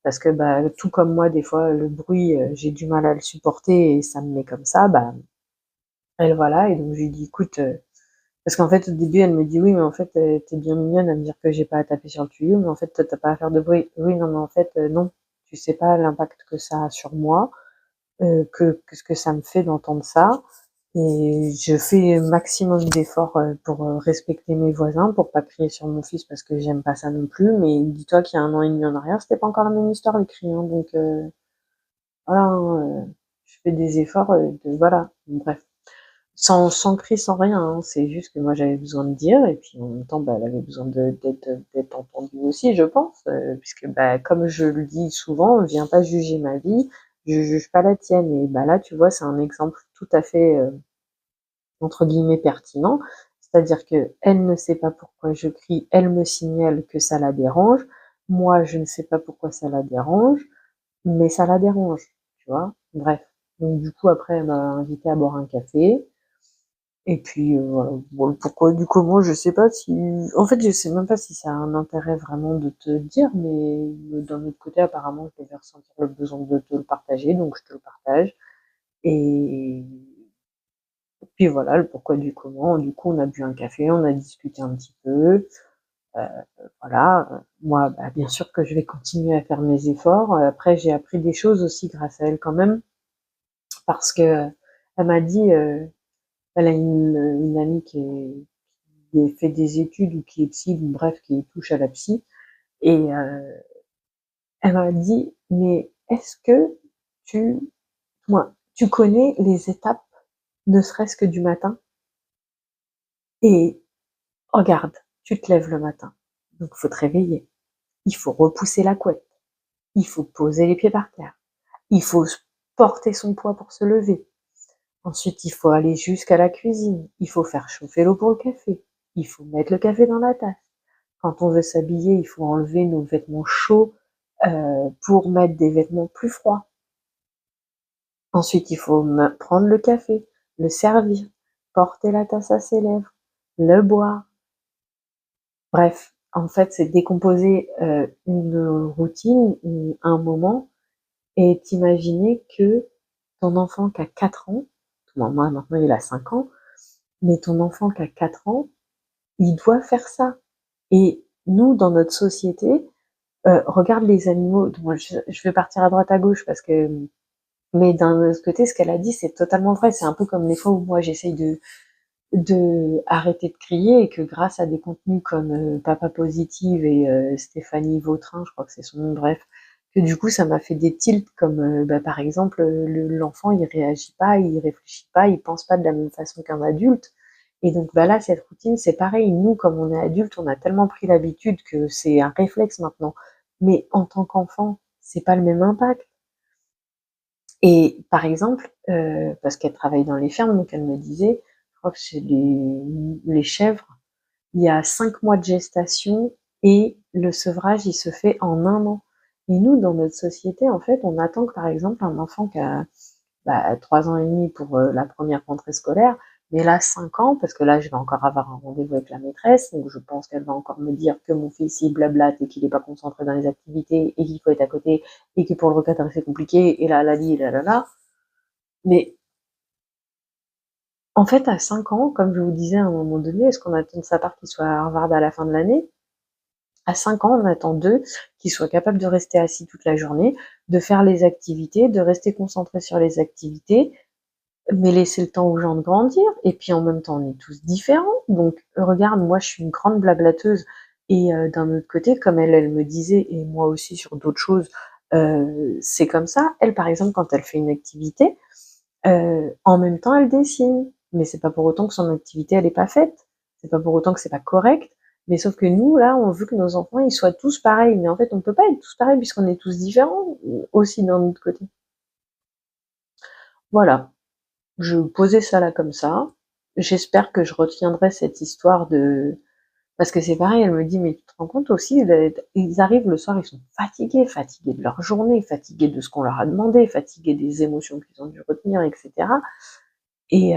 parce que bah, tout comme moi, des fois, le bruit, j'ai du mal à le supporter et ça me met comme ça, bah, elle voilà, et donc je lui dis écoute, parce qu'en fait au début elle me dit oui mais en fait t'es bien mignonne à me dire que j'ai pas à taper sur le tuyau, mais en fait t'as pas à faire de bruit. Oui non mais en fait non, tu sais pas l'impact que ça a sur moi, que ce que ça me fait d'entendre ça. Et je fais un maximum d'efforts pour respecter mes voisins, pour pas crier sur mon fils parce que j'aime pas ça non plus. Mais dis-toi qu'il y a 1 an et demi en arrière, c'était pas encore la même histoire les cris, hein, donc voilà, hein, je fais des efforts de voilà. Bref, sans cri, sans rien. Hein, c'est juste que moi j'avais besoin de dire et puis en même temps, bah, elle avait besoin d'être entendue aussi, je pense, puisque bah, comme je le dis souvent, viens pas juger ma vie, je juge pas la tienne. Et bah là, tu vois, c'est un exemple tout à fait entre guillemets pertinent, c'est-à-dire que elle ne sait pas pourquoi je crie, elle me signale que ça la dérange, moi je ne sais pas pourquoi ça la dérange, mais ça la dérange, tu vois. Bref, donc du coup après elle m'a invité à boire un café, et puis voilà. Bon, le pourquoi du comment, je sais pas si, en fait je sais même pas si ça a un intérêt vraiment de te le dire, mais d'un autre côté apparemment je devais ressentir le besoin de te le partager, donc je te le partage. Et puis voilà, le pourquoi du comment. Du coup, on a bu un café, on a discuté un petit peu. Euh, voilà. Moi, bah, bien sûr que je vais continuer à faire mes efforts. Après, j'ai appris des choses aussi grâce à elle quand même, parce que elle m'a dit, elle a une amie qui a fait des études ou qui est psy, bref, qui touche à la psy, et elle m'a dit, mais est-ce que tu, moi, tu connais les étapes, ne serait-ce que du matin, et regarde, tu te lèves le matin, donc faut te réveiller. Il faut repousser la couette. Il faut poser les pieds par terre. Il faut porter son poids pour se lever. Ensuite, il faut aller jusqu'à la cuisine. Il faut faire chauffer l'eau pour le café. Il faut mettre le café dans la tasse. Quand on veut s'habiller, il faut enlever nos vêtements chauds pour mettre des vêtements plus froids. Ensuite, il faut prendre le café, le servir, porter la tasse à ses lèvres, le boire. Bref, en fait, c'est décomposer une routine ou un moment et t'imaginer que ton enfant qui a 4 ans, moi maintenant il a 5 ans, mais ton enfant qui a 4 ans, il doit faire ça. Et nous, dans notre société, regarde les animaux. Moi, je vais partir à droite à gauche parce que, mais d'un autre côté, ce qu'elle a dit, c'est totalement vrai. C'est un peu comme les fois où moi j'essaye de arrêter de crier et que grâce à des contenus comme Papa Positive et Stéphanie Vautrin, je crois que c'est son nom, bref, que du coup ça m'a fait des tilts comme bah, par exemple l'enfant il réagit pas, il réfléchit pas, il pense pas de la même façon qu'un adulte. Et donc bah là cette routine c'est pareil, nous comme on est adulte on a tellement pris l'habitude que c'est un réflexe maintenant, mais en tant qu'enfant c'est pas le même impact. Et par exemple, parce qu'elle travaille dans les fermes, donc elle me disait, je crois que chez les chèvres, il y a 5 mois de gestation et le sevrage, il se fait en 1 an. Et nous, dans notre société, en fait, on attend que, par exemple, un enfant qui a 3 ans et demi pour la première rentrée scolaire, mais là 5 ans, parce que là je vais encore avoir un rendez-vous avec la maîtresse, donc je pense qu'elle va encore me dire que mon fils il blablate et qu'il n'est pas concentré dans les activités et qu'il faut être à côté et que pour le recadrer c'est compliqué et là la li là là là. Mais en fait à 5 ans, comme je vous disais à un moment donné, est-ce qu'on attend de sa part qu'il soit à Harvard à la fin de l'année? À 5 ans, on attend d'eux qu'ils soient capables de rester assis toute la journée, de faire les activités, de rester concentrés sur les activités, mais laisser le temps aux gens de grandir. Et puis en même temps, on est tous différents. Donc regarde, moi je suis une grande blablateuse. Et d'un autre côté, comme elle me disait, et moi aussi sur d'autres choses, c'est comme ça. Elle, par exemple, quand elle fait une activité, en même temps, elle dessine. Mais c'est pas pour autant que son activité, elle est pas faite. C'est pas pour autant que c'est pas correct. Mais sauf que nous, là, on veut que nos enfants, ils soient tous pareils. Mais en fait, on peut pas être tous pareils puisqu'on est tous différents aussi d'un autre côté. Voilà. Je posais ça là comme ça. J'espère que je retiendrai cette histoire de... Parce que c'est pareil, elle me dit, mais tu te rends compte aussi, ils arrivent le soir, ils sont fatigués, fatigués de leur journée, fatigués de ce qu'on leur a demandé, fatigués des émotions qu'ils ont dû retenir, etc. Et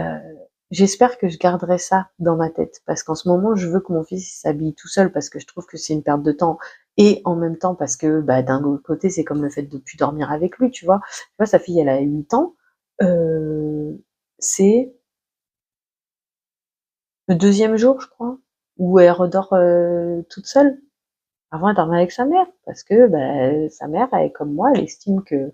j'espère que je garderai ça dans ma tête, parce qu'en ce moment, je veux que mon fils s'habille tout seul, parce que je trouve que c'est une perte de temps. Et en même temps, parce que d'un autre côté, c'est comme le fait de plus dormir avec lui, tu vois. Tu vois, sa fille, elle a 8 ans. C'est le deuxième jour, je crois, où elle redort toute seule. Avant, elle dormait avec sa mère, parce que sa mère, elle est comme moi, elle estime que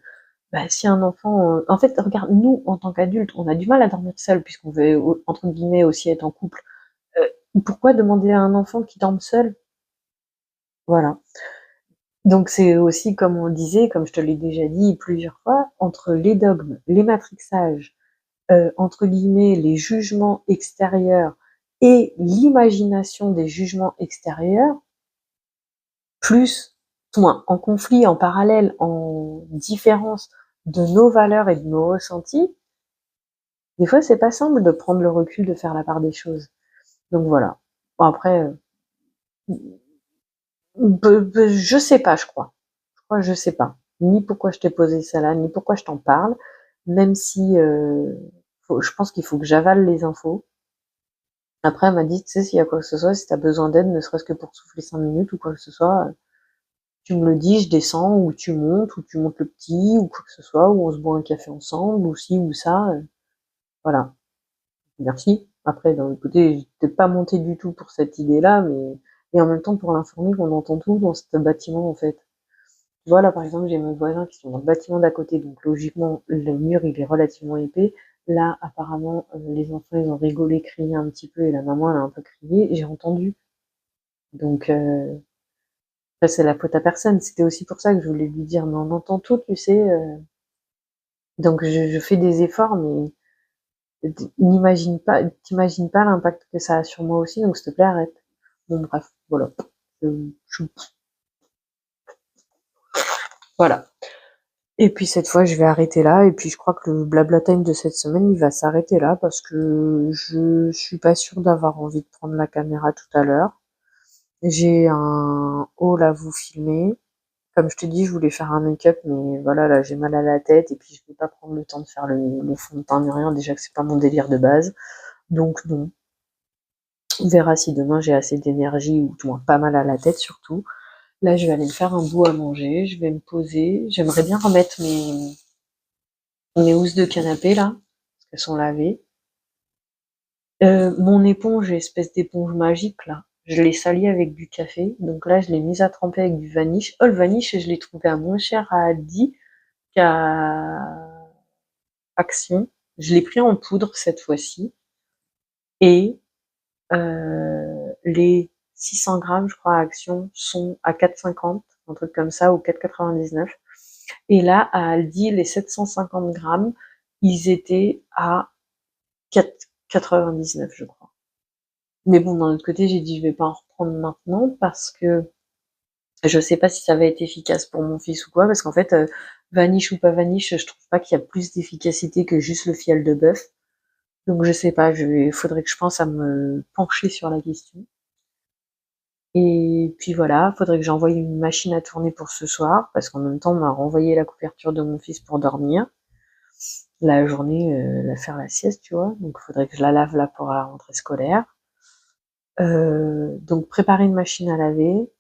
si un enfant... En fait, regarde, nous, en tant qu'adultes, on a du mal à dormir seul, puisqu'on veut, entre guillemets, aussi être en couple. Pourquoi demander à un enfant qui dorme seul? Voilà. Donc c'est aussi, comme on disait, comme je te l'ai déjà dit plusieurs fois, entre les dogmes, les matrixages, entre guillemets, les jugements extérieurs et l'imagination des jugements extérieurs, plus, moins, en conflit, en parallèle, en différence de nos valeurs et de nos ressentis, des fois c'est pas simple de prendre le recul, de faire la part des choses. Donc voilà. Bon, après, je sais pas, je crois. Je sais pas. Ni pourquoi je t'ai posé ça là, ni pourquoi je t'en parle. Même si je pense qu'il faut que j'avale les infos. Après, elle m'a dit, tu sais, s'il y a quoi que ce soit, si t'as besoin d'aide, ne serait-ce que pour souffler 5 minutes ou quoi que ce soit, tu me le dis, je descends, ou tu montes le petit, ou quoi que ce soit, ou on se boit un café ensemble, ou ci, ou ça. Voilà. Merci. Après, d'un autre côté, j'étais pas montée du tout pour cette idée-là, mais et en même temps pour l'informer qu'on entend tout dans ce bâtiment en fait. Tu vois, là, par exemple, j'ai mes voisins qui sont dans le bâtiment d'à côté, donc logiquement, le mur, il est relativement épais. Là, apparemment, les enfants, ils ont rigolé, crié un petit peu, et la maman, elle a un peu crié, j'ai entendu. Donc, ça, c'est la faute à personne. C'était aussi pour ça que je voulais lui dire, mais on entend tout, tu sais. Donc, je fais des efforts, mais t'imagines pas l'impact que ça a sur moi aussi, donc s'il te plaît, arrête. Bon, bref, voilà. Je- voilà. Et puis cette fois, je vais arrêter là. Et puis je crois que le blabla time de cette semaine, il va s'arrêter là parce que je suis pas sûre d'avoir envie de prendre la caméra tout à l'heure. J'ai un haul à vous filmer. Comme je te dis, je voulais faire un make-up, mais voilà, là, j'ai mal à la tête et puis je vais pas prendre le temps de faire le fond de teint ni rien. Déjà que c'est pas mon délire de base. Donc non. On verra si demain j'ai assez d'énergie ou du moins pas mal à la tête surtout. Là, je vais aller me faire un bout à manger. Je vais me poser. J'aimerais bien remettre mes housses de canapé là, parce qu'elles sont lavées. Mon éponge, espèce d'éponge magique là, je l'ai salie avec du café. Donc là, je l'ai mise à tremper avec du vanish. Oh, le vanish, je l'ai trouvé à moins cher à Aldi qu'à Action. Je l'ai pris en poudre cette fois-ci. Et les 600 grammes, je crois, à Action sont à 4,50, un truc comme ça, ou 4,99. Et là, à Aldi, les 750 grammes, ils étaient à 4,99, je crois. Mais bon, d'un autre côté, j'ai dit je vais pas en reprendre maintenant parce que je sais pas si ça va être efficace pour mon fils ou quoi, parce qu'en fait, vanish ou pas vanish, je trouve pas qu'il y a plus d'efficacité que juste le fiel de bœuf. Donc je sais pas, faudrait que je pense à me pencher sur la question. Et puis voilà, faudrait que j'envoie une machine à tourner pour ce soir, parce qu'en même temps, on m'a renvoyé la couverture de mon fils pour dormir. La journée, faire la sieste, tu vois. Donc faudrait que je la lave là pour la rentrée scolaire. Donc préparer une machine à laver,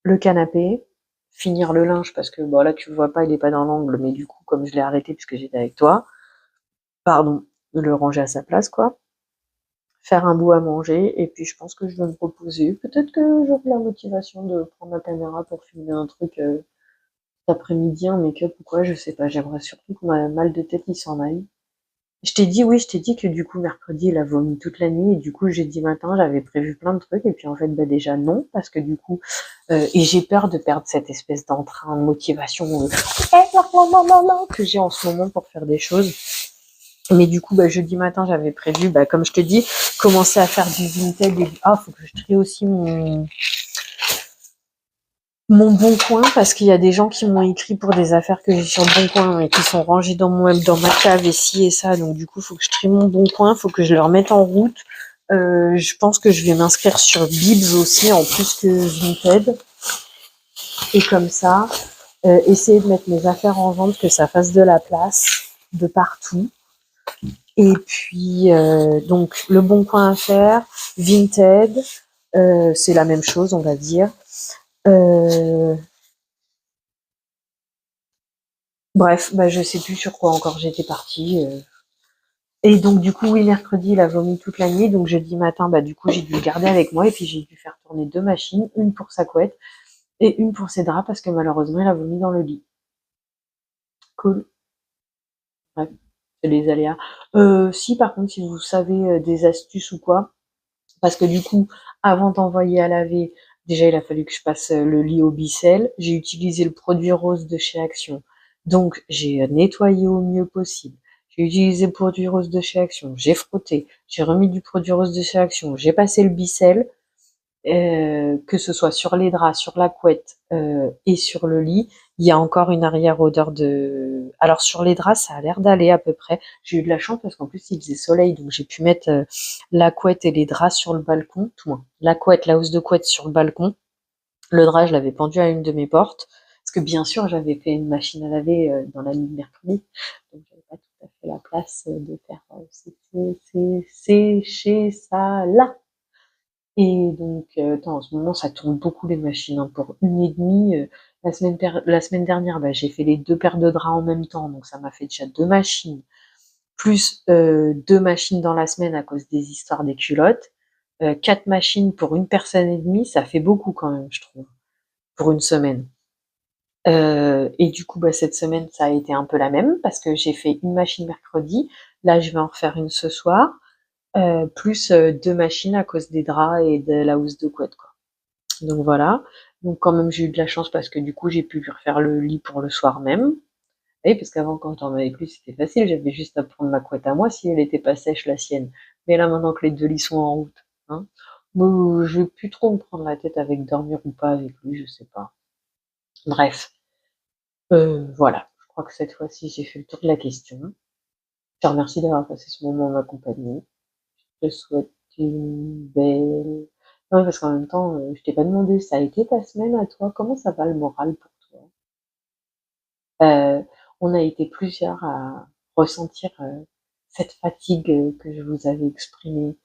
le canapé, finir le linge parce que bon là tu le vois pas, il est pas dans l'angle, mais du coup comme je l'ai arrêté puisque j'étais avec toi, pardon, le ranger à sa place quoi, faire un bout à manger et puis je pense que je vais me reposer. Peut-être que j'aurai la motivation de prendre ma caméra pour filmer un truc cet après-midi, un make-up ou quoi, je sais pas. J'aimerais surtout que ma mal de tête il s'en aille. Je t'ai dit, oui, je t'ai dit que du coup, mercredi, il a vomi toute la nuit, et du coup, jeudi matin, j'avais prévu plein de trucs, et puis en fait, déjà non, parce que du coup, et j'ai peur de perdre cette espèce d'entrain, de motivation, que j'ai en ce moment pour faire des choses. Mais du coup, jeudi matin, j'avais prévu, comme je te dis, commencer à faire du Vinted, et faut que je trie aussi mon bon coin parce qu'il y a des gens qui m'ont écrit pour des affaires que j'ai sur le bon coin et qui sont rangées dans ma cave et ci et ça, donc du coup faut que je trie mon bon coin, faut que je le remette en route. Je pense que je vais m'inscrire sur Bibs aussi en plus que Vinted et comme ça essayer de mettre mes affaires en vente, que ça fasse de la place de partout. Et puis donc le bon coin à faire, Vinted, c'est la même chose on va dire. Bref, bah, je sais plus sur quoi encore j'étais partie. Et donc, du coup, oui, mercredi, il a vomi toute la nuit. Donc, jeudi matin, bah, du coup, j'ai dû le garder avec moi. Et puis, j'ai dû faire tourner 2 machines, une pour sa couette et une pour ses draps parce que malheureusement, il a vomi dans le lit. Cool. Bref, c'est les aléas. Si, par contre, si vous savez des astuces ou quoi, parce que du coup, avant d'envoyer à laver, déjà, il a fallu que je passe le lit au Bicel. J'ai utilisé le produit rose de chez Action. Donc, j'ai nettoyé au mieux possible. J'ai utilisé le produit rose de chez Action. J'ai frotté. J'ai remis du produit rose de chez Action. J'ai passé le Bicel. Que ce soit sur les draps, sur la couette et sur le lit, il y a encore une arrière-odeur de... Alors sur les draps, ça a l'air d'aller à peu près. J'ai eu de la chance parce qu'en plus il faisait soleil, donc j'ai pu mettre la couette et les draps sur le balcon, tout moins. La couette, la housse de couette sur le balcon. Le drap, je l'avais pendu à une de mes portes. Parce que bien sûr, j'avais fait une machine à laver dans la nuit de mercredi. Donc j'avais pas tout à fait la place de faire sécher ça là. Et donc, attends, en ce moment, ça tourne beaucoup les machines, hein. Pour 1 h 30, la semaine dernière, bah, j'ai fait les 2 paires de draps en même temps, donc ça m'a fait déjà 2 machines, plus 2 machines dans la semaine à cause des histoires des culottes. 4 machines pour 1 personne et demie, ça fait beaucoup quand même, je trouve, pour une semaine. Et du coup, bah, cette semaine, ça a été un peu la même parce que j'ai fait une machine mercredi. Là, je vais en refaire une ce soir, plus 2 machines à cause des draps et de la housse de couette, quoi. Donc voilà. Donc quand même j'ai eu de la chance parce que du coup j'ai pu lui refaire le lit pour le soir même. Et parce qu'avant quand j'en avais plus c'était facile, j'avais juste à prendre ma couette à moi si elle était pas sèche la sienne. Mais là maintenant que les 2 lits sont en route, hein, moi, je vais plus trop me prendre la tête avec dormir ou pas avec lui, je sais pas. Bref, voilà. Je crois que cette fois-ci j'ai fait le tour de la question. Je te remercie d'avoir passé ce moment en ma compagnie. Je te souhaite une belle... Non, parce qu'en même temps, je t'ai pas demandé, ça a été ta semaine à toi? Comment ça va le moral pour toi? On a été plusieurs à ressentir cette fatigue que je vous avais exprimée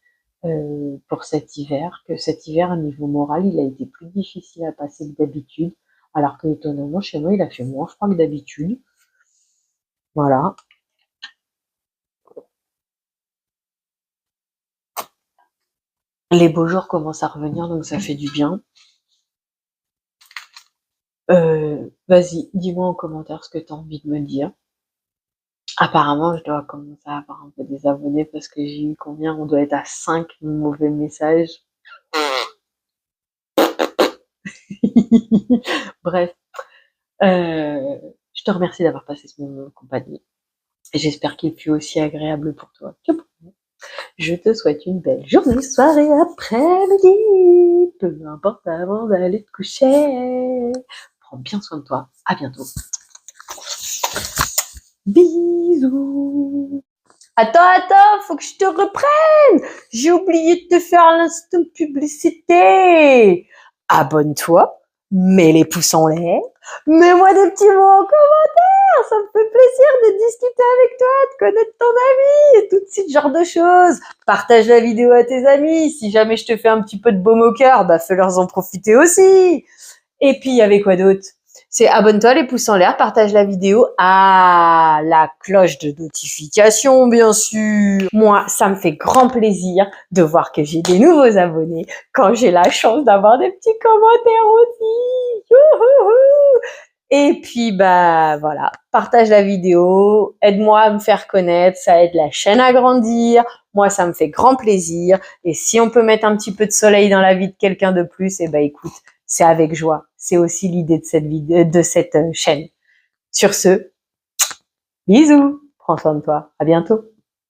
pour cet hiver, que cet hiver, à niveau moral, il a été plus difficile à passer que d'habitude, alors que étonnamment, chez moi, il a fait moins froid que d'habitude. Voilà. Les beaux jours commencent à revenir, donc ça fait du bien. Vas-y, dis-moi en commentaire ce que tu as envie de me dire. Apparemment, je dois commencer à avoir un peu des abonnés parce que j'ai eu combien? On doit être à 5 mauvais messages. Bref, je te remercie d'avoir passé ce moment en compagnie. Et j'espère qu'il fut aussi agréable pour toi. Je te souhaite une belle journée, soirée, après-midi, peu importe avant d'aller te coucher. Prends bien soin de toi. À bientôt. Bisous. Attends, faut que je te reprenne. J'ai oublié de te faire l'instant publicité. Abonne-toi, mets les pouces en l'air, mets-moi des petits mots en commentaire. Ça me fait plaisir de discuter avec toi, de connaître ton ami et tout ce genre de choses. Partage la vidéo à tes amis. Si jamais je te fais un petit peu de baume au cœur, bah fais-leur en profiter aussi. Et puis, il y avait quoi d'autre? C'est abonne-toi, les pouces en l'air, partage la vidéo. Ah, la cloche de notification, bien sûr. Moi, ça me fait grand plaisir de voir que j'ai des nouveaux abonnés quand j'ai la chance d'avoir des petits commentaires aussi. Youhouhou. Et puis, bah, voilà. Partage la vidéo. Aide-moi à me faire connaître. Ça aide la chaîne à grandir. Moi, ça me fait grand plaisir. Et si on peut mettre un petit peu de soleil dans la vie de quelqu'un de plus, eh ben, écoute, c'est avec joie. C'est aussi l'idée de cette vidéo, de cette chaîne. Sur ce, bisous. Prends soin de toi. À bientôt.